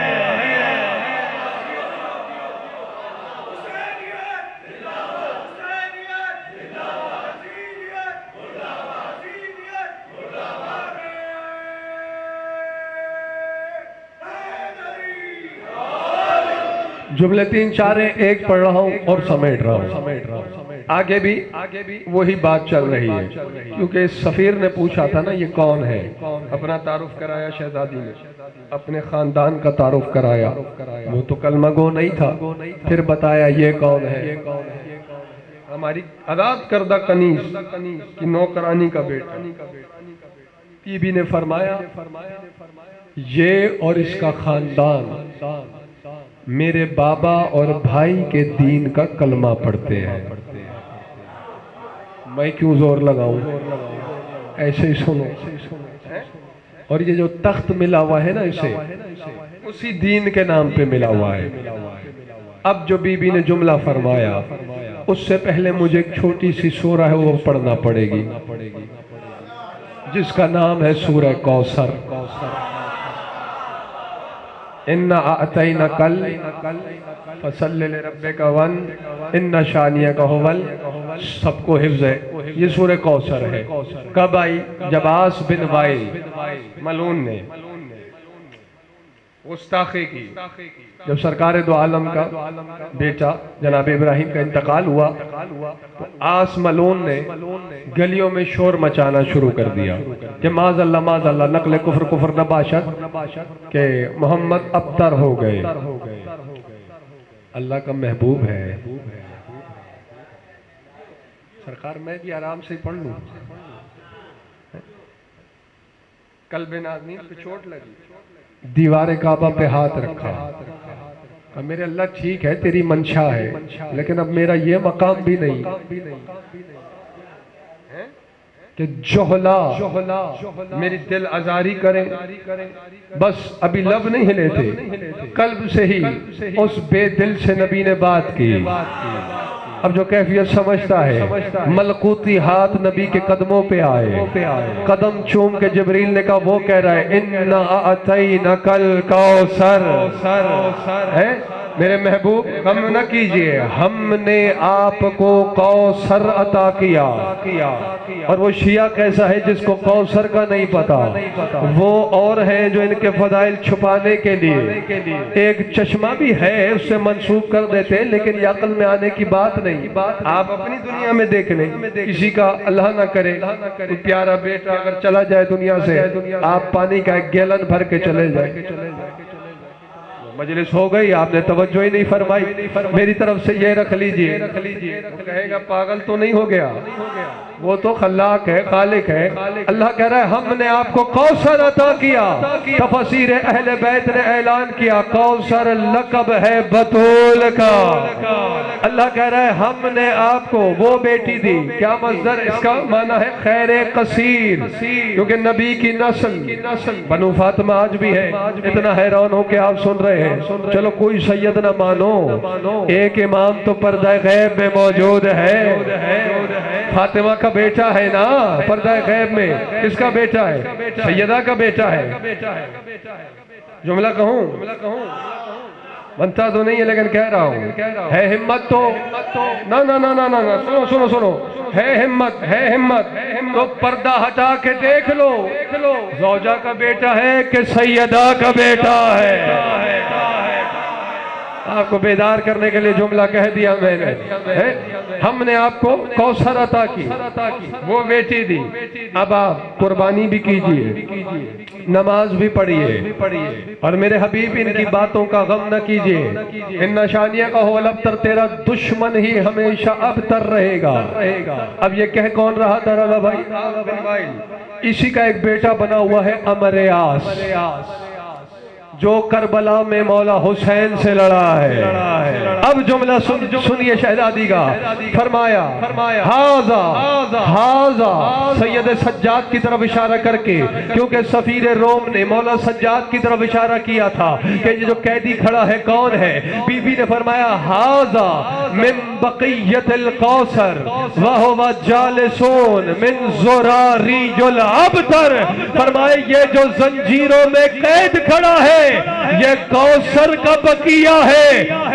جملے تین چار ہیں، ایک پڑھ رہا ہوں اور سمیٹ رہا ہوں. آگے بھی وہی بات چل رہی ہے، کیونکہ سفیر نے پوچھا تھا نا یہ کون ہے. اپنا تعارف کرایا شہزادی نے، اپنے خاندان کا تعارف کرایا. وہ تو کلمہ گو نہیں تھا. پھر بتایا یہ کون ہے. ہماری آزاد کردہ کنیز کی نوکرانی کا بیٹا. بی بی نے فرمایا یہ اور اس کا خاندان میرے بابا اور بھائی کے دین کا کلمہ پڑھتے ہیں. میں کیوں زور لگاؤں، ایسے ہی سنو. اور یہ جو تخت ملا ہوا ہے نا اسے اسی دین کے نام پہ ملا ہوا ہے. اب جو بی بی نے جملہ فرمایا اس سے پہلے مجھے ایک چھوٹی سی سورہ ہے وہ پڑھنا پڑے گی، جس کا نام ہے سورہ کوثر. اِنَّا أَعْطَيْنَاكَ فَصَلِّ لِرَبِّكَ وَانْحَرْ إِنَّ شَانِئَكَ هُوَ الْأَبْتَرُ. سب کو حفظ ہے. یہ سورہ کوثر ہے. کب آئی؟ جب عاص بن وائل ملعون نے گستاخی کی. جب سرکار دو عالم کا بیٹا جناب ابراہیم کا انتقال ہوا تو عاص ملعون نے گلیوں میں شور مچانا شروع کر دیا کہ معاذ اللہ نقل کفر کفر نباشت کہ محمد ابتر ہو گئے. اللہ کا محبوب ہے. سرکار میں بھی آرام سے پڑھ لوں. قلب نازنین پہ چوٹ لگی، دیوار کعبہ پہ ہاتھ رکھا. اب میرے اللہ ٹھیک ہے تیری منشا ہے، لیکن اب میرا یہ مقام بھی نہیں کہ جوہلا میری دل آزاری کریں. بس ابھی لب نہیں ہلے تھے، قلب سے ہی اس بے دل سے نبی نے بات کی. اب جو کیفیت سمجھتا ہے، ملکوتی ہاتھ نبی کے قدموں پہ آئے، قدم چوم کے جبریل نے کہا وہ کہہ رہا ہے اِنَّا أَعْطَيْنَاكَ الْكَوْثَرَ. ہے میرے محبوب غم نہ کیجئے، ہم نے آپ کو کوثر عطا کیا. اور وہ شیعہ کیسا ہے جس کو کوثر کا نہیں پتا. وہ اور ہیں جو ان کے فضائل چھپانے کے لیے ایک چشمہ بھی ہے اس سے منسوب کر دیتے ہیں، لیکن یہ عقل میں آنے کی بات نہیں. آپ اپنی دنیا میں دیکھ لیں، کسی کا اللہ نہ کرے کوئی پیارا بیٹا اگر چلا جائے دنیا سے، آپ پانی کا ایک گیلن بھر کے چلے جائیں. مجلس ہو گئی، آپ نے توجہ ہی نہیں فرمائی. میری طرف سے یہ رکھ لیجئے. وہ کہے گا پاگل تو نہیں ہو گیا، وہ تو خلاق ہے، خالق ہے. اللہ کہہ رہا ہے ہم نے آپ کو کوثر عطا کیا. تفسیر اہل بیت نے اعلان کیا کوثر لقب ہے بطول کا. اللہ کہہ رہا ہے ہم نے آپ کو وہ بیٹی دی. کیا مصدر اس کا معنی ہے؟ خیر قصیر، کیونکہ نبی کی نسل بنو فاطمہ آج بھی ہے. اتنا حیران ہو کہ آپ سن رہے ہیں. چلو کوئی سید نہ مانو، ایک امام تو پردہ غیب میں موجود ہے. فاطمہ کا بیٹا ہے نا پردہ غیب میں. کس کا بیٹا ہے؟ سیدہ کا بیٹا ہے. جملہ کہوں؟ بنتا تو نہیں ہے لیکن کہہ رہا ہوں. ہے ہمت تو سنو ہے ہمت تو پردہ ہٹا کے دیکھ لو زوجہ کا بیٹا ہے کہ سیدہ کا بیٹا ہے. آپ کو بیدار کرنے کے لیے جملہ کہہ دیا میں نے. ہم نے آپ کو کوثر عطا کی، وہ بیٹی دی. اب آپ قربانی بھی کیجئے، نماز بھی پڑھیے، اور میرے حبیب ان کی باتوں کا غم نہ کیجئے. ان نشانیہ کا ہو الابتر، تیرا دشمن ہی ہمیشہ ابتر رہے گا. اب یہ کہہ کون رہا تھا رضا بھائی؟ اسی کا ایک بیٹا بنا ہوا ہے امریاس، جو کربلا میں مولا حسین سے لڑا ہے. اب جملہ سنیے شہزادی کا. فرمایا ہاذا سید سجاد کی طرف اشارہ کر کے، کیونکہ سفیر روم نے مولا سجاد کی طرف اشارہ کیا تھا کہ یہ جو قیدی کھڑا ہے کون ہے. بی بی نے فرمایا ہاذا من بقیت القوثر وہو جالسون من زراریج الابتر. فرمائے یہ جو زنجیروں میں قید کھڑا ہے یہ کوثر کا بقیہ ہے.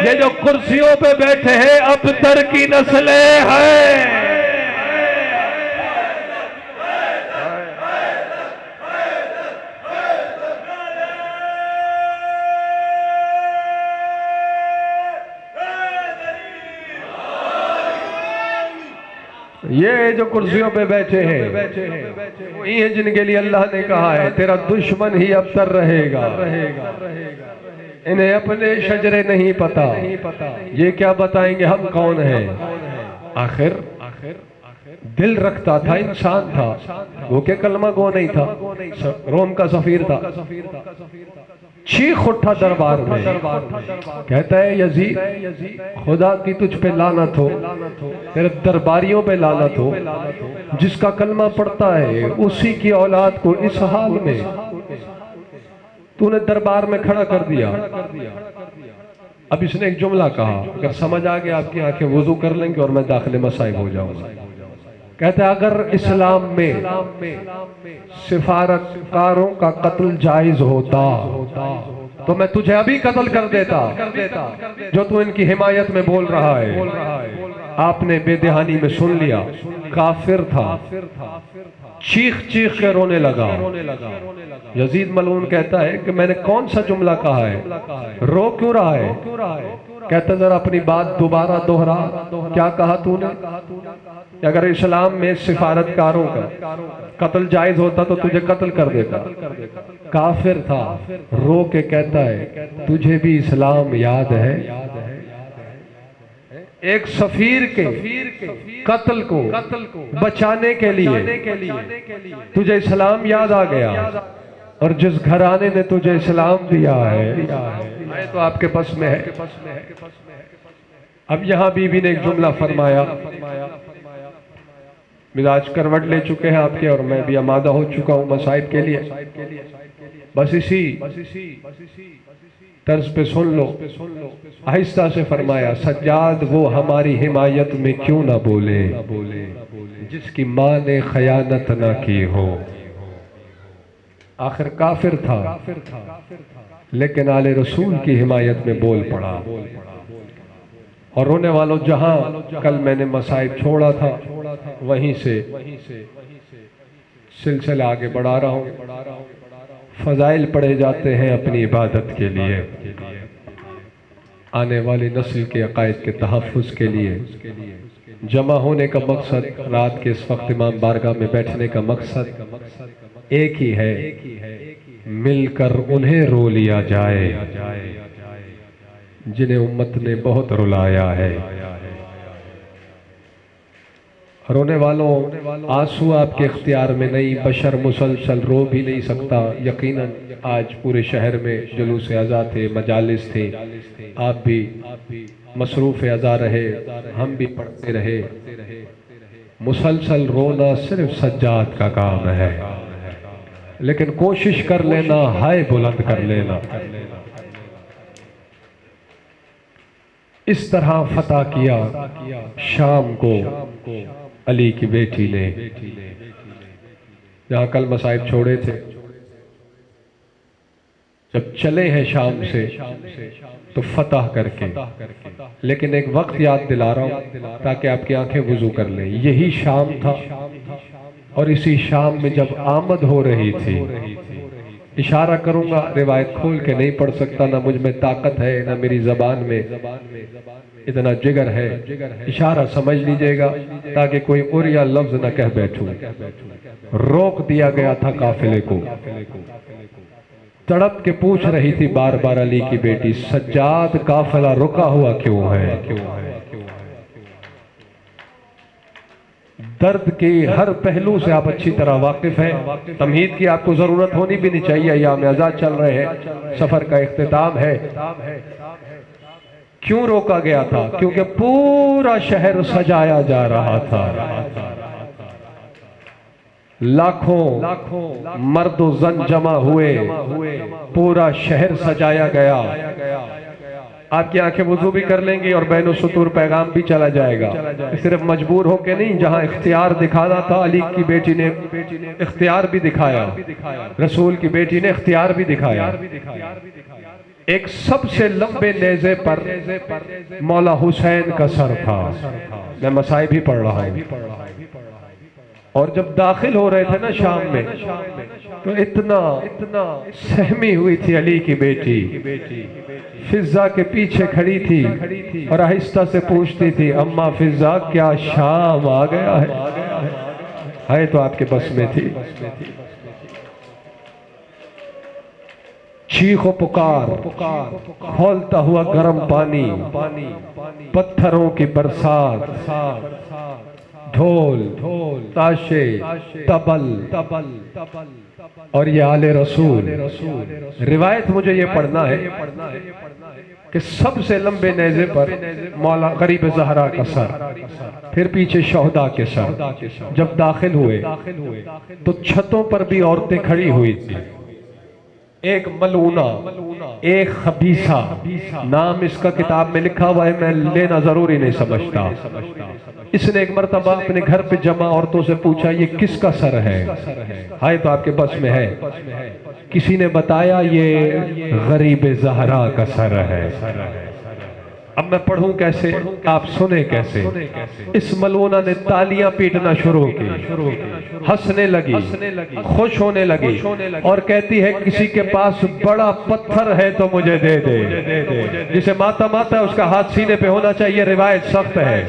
یہ جو کرسیوں پہ بیٹھے ہیں ابتر کی نسلیں ہیں. یہ جو کرسیوں پہ بیٹھے ہیں وہی ہیں جن کے لیے اللہ نے کہا ہے تیرا دشمن ہی ابتر رہے گا. انہیں اپنے شجرے نہیں پتا، یہ کیا بتائیں گے ہم کون ہیں. آخر دل رکھتا تھا، انسان تھا وہ کہ کلمہ گو نہیں تھا، روم کا سفیر تھا. چیخ اٹھا دربار میں، کہتا ہے یزید خدا کی تجھ پہ لعنت ہو، تیرے درباریوں پہ لعنت ہو. جس کا کلمہ پڑھتا ہے اسی کی اولاد کو اس حال میں تو نے دربار میں کھڑا کر دیا. اب اس نے ایک جملہ کہا، اگر سمجھ آگے آپ کی آنکھیں وضو کر لیں گے اور میں داخل مسائب ہو جاؤں گا. کہتا ہے اگر اسلام میں سفارتکاروں کا قتل جائز ہوتا تو میں تجھے ابھی قتل کر دیتا جو تو ان کی حمایت میں بول رہا ہے. آپ نے بے دہانی میں سن لیا، کافر تھا، چیخ چیخ کے رونے لگا. یزید ملعون کہتا ہے کہ میں نے کون سا جملہ کہا ہے، رو کیوں رہا ہے؟ کہتا ذرا اپنی بات دوبارہ دوہرا، کیا کہا تو نے؟ کہ اگر اسلام میں سفارتکاروں کا قتل جائز ہوتا تو تجھے قتل کر دیتا. کافر تھا، رو کے کہتا ہے تجھے بھی اسلام یاد ہے؟ ایک سفیر کے قتل کو بچانے کے لیے تجھے اسلام یاد آ گیا، اور جس گھرانے نے تجھے اسلام دیا ہے تو آپ کے پس میں ہے. اب یہاں بی بی نے ایک جملہ فرمایا، مزاج کروٹ لے چکے ہیں آپ کے اور میں بھی آمادہ ہو چکا ہوں مسائب کے لیے. بس اسی طرز پہ سن لو. آہستہ سے فرمایا سجاد وہ ہماری حمایت میں کیوں نہ بولے جس کی ماں نے خیانت نہ کی ہو. آخر کافر تھا لیکن آل رسول کی حمایت میں بول پڑا. اور رونے والوں جہاں کل میں نے مسائب چھوڑا تھا وہیں سے سلسلہ آگے بڑھا رہا ہوں. فضائل پڑھے جاتے ہیں اپنی عبادت کے لیے، آنے والی نسل کے عقائد کے تحفظ کے لیے. جمع ہونے کا مقصد، رات کے اس وقت امام بارگاہ میں بیٹھنے کا مقصد ایک ہی ہے، مل کر انہیں رو لیا جائے جنہیں امت نے بہت رلایا ہے. رونے والوں، آنسو آپ کے اختیار میں نہیں، بشر مسلسل رو بھی نہیں سکتا۔ یقیناً آج پورے شہر میں جلوس ازا تھے، مجالس تھے، آپ بھی مصروف ازا رہے، ہم بھی پڑھتے رہے۔ مسلسل رونا صرف سجاد کا کام ہے، لیکن کوشش کر لینا، ہائے بلند کر لینا۔ اس طرح فتح کیا شام کو علی کی بیٹی نے، جہاں کل مصائب چھوڑے تھے۔ جب چلے ہیں شام سے تو فتح کر کے، لیکن ایک وقت یاد دلا رہا ہوں تاکہ آپ کی آنکھیں وضو کر لیں۔ یہی شام تھا، اور اسی شام میں جب آمد ہو رہی تھی، اشارہ کروں گا، روایت کھول کے نہیں پڑھ سکتا، نہ مجھ میں طاقت ہے، نہ میری زبان میں اتنا جگر ہے، اشارہ سمجھ لیجئے گا تاکہ کوئی اوریا لفظ نہ کہہ بیٹھوں۔ روک دیا گیا تھا قافلے کو، تڑپ کے پوچھ رہی تھی بار بار علی کی بیٹی، سجاد قافلہ رکا ہوا کیوں ہے؟ درد کی ہر پہلو سے آپ اچھی طرح واقف ہیں، تمہید کی آپ کو ضرورت ہونی بھی نہیں چاہیے، ایام ازا چل رہے ہیں، سفر کا اختتام ہے۔ کیوں روکا گیا تھا؟ کیونکہ پورا شہر سجایا جا رہا تھا، لاکھوں مرد و زن جمع ہوئے، پورا شہر سجایا گیا۔ آپ کی آنکھیں وضو بھی کر لیں گی اور بین السطور پیغام بھی چلا جائے گا، صرف مجبور ہو کے نہیں، جہاں اختیار دکھانا تھا علی کی بیٹی نے اختیار بھی دکھایا، رسول کی بیٹی نے اختیار بھی دکھایا۔ ایک سب سے لمبے نیزے پر مولا حسین کا سر تھا، میں مصائب ہی پڑھ رہا ہوں، اور جب داخل ہو رہے تھے نا شام میں، تو اتنا سہمی ہوئی تھی علی کی بیٹی، فضہ کے پیچھے کھڑی تھی اور آہستہ سے پوچھتی تھی، اماں فضہ کیا شام آ گیا ہے؟ تو آپ کے بس میں تھی۔ چیخ و پکار، کھولتا ہوا گرم پانی، پتھروں کی برسات، ڈھول، تاشے، طبل، اور یہ آل رسول۔ روایت مجھے یہ پڑھنا ہے کہ سب سے لمبے نیزے پر مولا غریب زہرا کا سر، پھر پیچھے شہداء کے سر۔ جب داخل ہوئے تو چھتوں پر بھی عورتیں کھڑی ہوئی تھی، ایک ملعونہ، ایک خبیثہ، نام اس کا کتاب میں لکھا ہوا ہے، میں لینا ضروری نہیں سمجھتا۔ اس نے ایک مرتبہ اپنے گھر پہ جمع عورتوں سے پوچھا، یہ کس کا سر ہے؟ ہائے تو آپ کے بس میں ہے۔ کسی نے بتایا یہ غریب زہرا کا سر ہے۔ اب میں پڑھوں کیسے، آپ سنیں کیسے؟ اس ملعونہ نے تالیاں پیٹنا شروع کی، ہنسنے لگی، خوش ہونے لگی، اور کہتی ہے کسی کے پاس بڑا پتھر ہے تو مجھے دے دے۔ جسے ماتا ہے اس کا ہاتھ سینے پہ ہونا چاہیے، روایت سخت ہے۔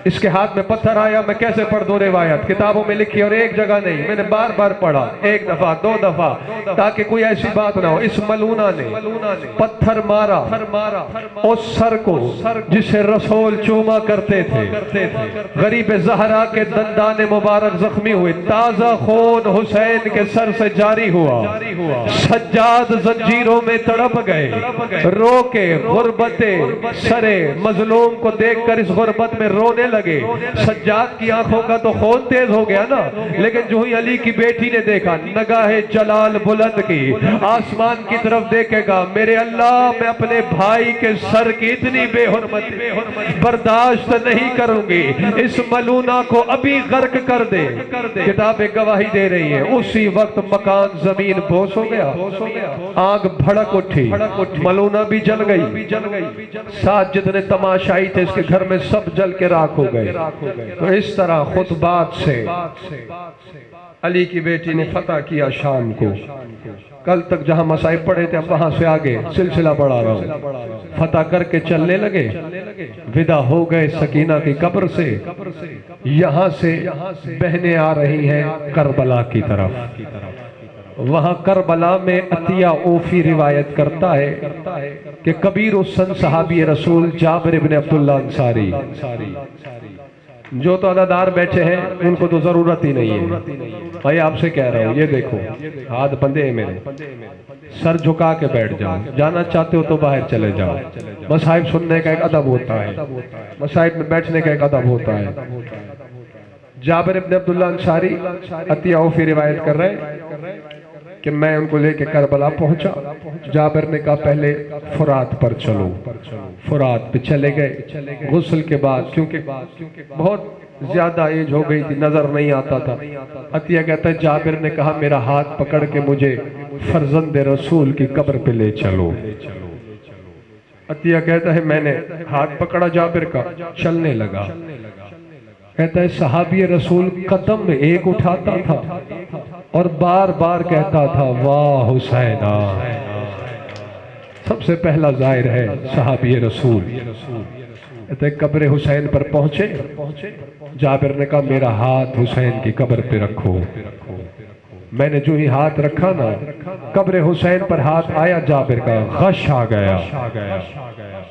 اس کے ہاتھ میں پتھر آیا، میں کیسے پڑھ دوں روایت؟ کتابوں میں لکھی، اور ایک جگہ نہیں، میں نے بار بار پڑھا، ایک دفعہ، دو دفعہ، تاکہ کوئی ایسی بات نہ ہو۔ اس ملعونہ نے پتھر مارا اس سر کو جسے رسول چوما کرتے تھے۔ غریب زہرا کے دندان مبارک زخمی ہوئے، تازہ خون حسین کے سر سے جاری ہوا۔ سجاد زنجیروں میں تڑپ گئے، رو کے غربت سرے مظلوم کو دیکھ کر اس غربت میں رونے لگے۔ سجاد کی آنکھوں کا تو خون تیز ہو گیا نا، لیکن جو ہی علی کی بیٹی نے دیکھا، نگاہ جلال بلند کی، آسمان کی طرف دیکھے گا، میرے اللہ میں اپنے بھائی کے سر کی اتنی بے حرمتی برداشت نہیں کروں گی، اس ملعونہ کو ابھی غرق کر دے۔ کتابیں گواہی دے رہی ہیں، اسی وقت مکان زمین بوس ہو گیا، آگ بھڑک اٹھی، ملعونہ بھی جل گئی، ساتھ جتنے تماشائی تھے اس کے گھر میں سب جل کے راکھ ہو گئے۔ تو اس طرح خطبات سے علی کی بیٹی نے فتح کیا شام کو۔ کل تک جہاں مصائب پڑے تھے، اب وہاں سے آگے سلسلہ بڑھا رہا ہوں۔ فتح کر کے چلنے لگے، ودا ہو گئے سکینہ کی قبر سے۔ یہاں سے بہنیں آ رہی ہیں کربلا کی طرف۔ وہاں کربلا میں عطیہ اوفی روایت کرتا ہے کہ کبیر السن صحابی رسول جابر ابن عبداللہ انصاری جو تو ادادار بیٹھے ہیں ان کو تو ضرورت ہی نہیں ہے. بھائی آپ سے کہہ رہا ہوں یہ دیکھو ہاتھ بندھے ہیں میرے, سر جھکا کے بیٹھ جاؤ, جانا چاہتے ہو تو باہر چلے جاؤ. مصائب سننے کا ایک ادب ہوتا ہے, مصائب میں بیٹھنے کا ایک ادب ہوتا ہے. جابر ابن عبداللہ انصاری عطیہ اوفی روایت کر رہے ہیں کہ میں ان کو لے کے کربلا پہنچا. جابر نے کہا پہلے فرات پر چلو. فرات پہ چلے گئے غسل کے بعد, کیونکہ بہت زیادہ ایج ہو گئی تھی, نظر نہیں آتا تھا. عطیہ کہتا ہے جابر نے کہا میرا ہاتھ پکڑ کے مجھے فرزند رسول کی قبر پہ لے چلو. عطیہ کہتا ہے میں نے ہاتھ پکڑا جابر کا, چلنے لگا. کہتا ہے صحابی رسول قدم ایک اٹھاتا تھا اور بار بار کہتا تھا واہ حسینہ. سب سے پہلا ظاہر ہے صحابی رسول. کہتا ہے قبر حسین پر پہنچے. جابر نے کہا میرا ہاتھ حسین کی قبر پہ رکھو. میں نے جو ہی ہاتھ رکھا نا, قبر حسین پر ہاتھ آیا, جابر کا غش آ گیا.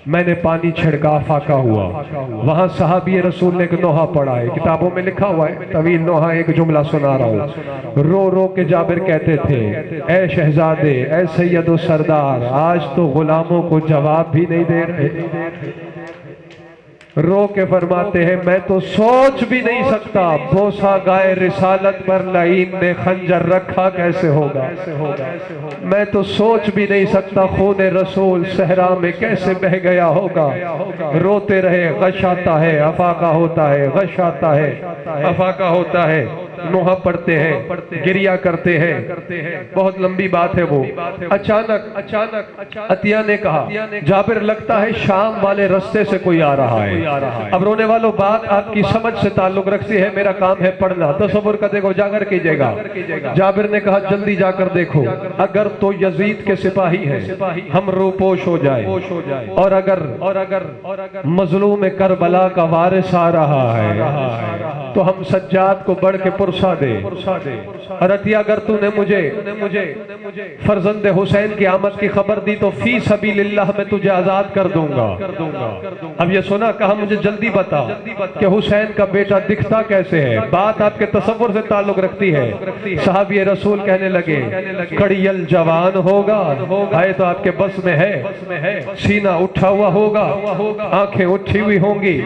میں نے پانی چھڑکا, فاقہ ہوا. وہاں صحابی رسول نے ایک نوحہ پڑھا ہے, کتابوں میں لکھا ہوا ہے, طویل نوحہ, ایک جملہ سنا رہا ہوں. رو رو کے جابر کہتے تھے اے شہزادے, اے سید و سردار, آج تو غلاموں کو جواب بھی نہیں دے رہے. رو کے فرماتے ہیں میں تو سوچ بھی نہیں سکتا بوسہ گائے رسالت پر لعین نے خنجر رکھا کیسے ہوگا. میں تو سوچ بھی نہیں سکتا خون رسول صحرا میں کیسے بہہ گیا ہوگا. روتے رہے, غش آتا ہے, افاقہ ہوتا ہے, غش آتا ہے, افاقہ ہوتا ہے. نوحہ پڑھتے ہیں, گریہ کرتے ہیں, بہت لمبی بات ہے وہ. اچانک عطیہ نے کہا جابر لگتا ہے شام والے رستے سے کوئی آ رہا ہے. اب رونے والوں بات آپ کی سمجھ سے تعلق رکھتی ہے, میرا کام ہے پڑھنا, تصور کا دیکھو جا کر کیجئے گا. جابر نے کہا جلدی جا کر دیکھو, اگر تو یزید کے سپاہی ہیں ہم روپوش ہو جائے, اور اگر مظلوم کربلا کا وارث آ رہا ہے تو ہم سجاد کو بڑھ کے پرسا دے. اور عطیہ اگر تو نے مجھے فرزند حسین کی آمد کی خبر دی تو فی سبیل اللہ میں تجھے آزاد کر دوں گا. اب یہ سنا, کہا مجھے جلدی بتا کہ حسین کا بیٹا دکھتا کیسے ہے, بات آپ کے تصور سے تعلق رکھتی ہے. صحابی رسول کہنے لگے کڑیل جوان ہوگا, آئے تو آپ کے بس میں ہے, سینہ اٹھا ہوا ہوگا, آنکھیں اٹھی ہوئی ہوں گی,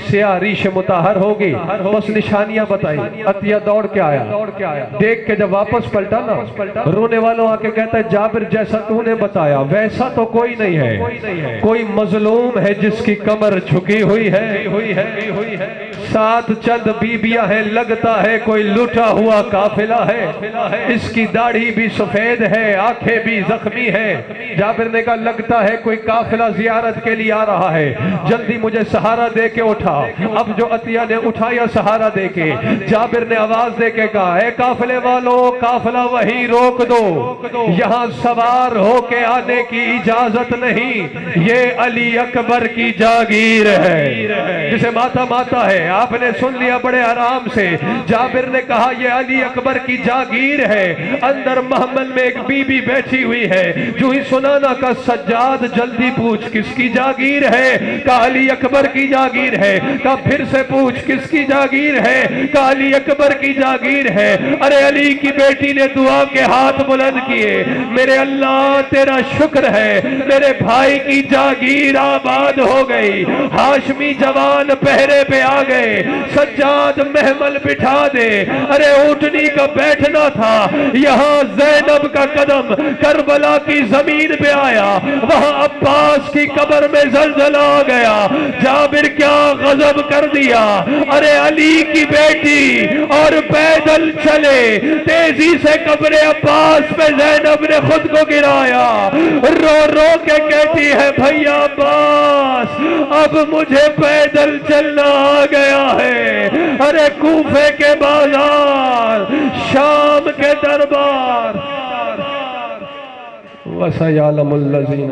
سیاہ ریش مطہر ہوگی, بس نشانیاں بتائی. عطیہ دوڑ کے آیا, دیکھ کے جب واپس پلٹا نا, رونے والوں آکے کہتا ہے جابر جیسا تو نے بتایا ویسا تو کوئی نہیں ہے, کوئی مظلوم ہے جس کی کمر جھکی ہوئی ہے, ساتھ چند بیبیاں ہیں, لگتا ہے کوئی لٹا ہوا قافلہ ہے, اس کی داڑھی بھی سفید ہے, آنکھیں بھی زخمی ہے. جابر نے کہا لگتا ہے کوئی قافلہ زیارت کے لیے آ رہا ہے, جلدی مجھے سہارا دے کے اٹھا. اب جو عطیہ نے اٹھایا سہارا دے کے, جابر نے آواز دے کے کہا اے قافلے والوں, قافلہ وہی روک دو, یہاں سوار ہو کے آنے کی اجازت نہیں, یہ علی اکبر کی جاگیر ہے. جسے ماتا ہے, آپ نے سن لیا بڑے آرام سے. جابر نے کہا یہ علی اکبر کی جاگیر ہے. اندر محمل میں ایک بی بی بیٹھی ہوئی ہے, جو ہی سنانا کا سجاد جلدی پوچھ کس کی جاگیر ہے, کہا علی اکبر کی جاگیر ہے. کہا پھر سے پوچھ کس کی جاگیر ہے, کہا علی اکبر کی جاگیر ہے. ارے علی کی بیٹی نے دعا کے ہاتھ بلند کیے, میرے اللہ تیرا شکر ہے, میرے بھائی کی جاگیر آباد ہو گئی. ہاشمی جوان پہرے پہ آ گئے, سجاد محمل بٹھا دے. ارے اونٹنی کا بیٹھنا تھا, یہاں زینب کا قدم کربلا کی زمین پہ آیا, وہاں عباس کی قبر میں زلزلہ آ گیا. جابر کیا غضب کر دیا, ارے علی کی بیٹی اور پیدل چلے, تیزی سے قبر عباس پہ زینب نے خود کو گرایا. رو رو کے کہتی ہے بھیا عباس اب مجھے پیدل چلنا آ گیا ہے. ارے کوفے کے بازار, شام کے دربار, وَسَيَعْلَمُ الَّذِينَ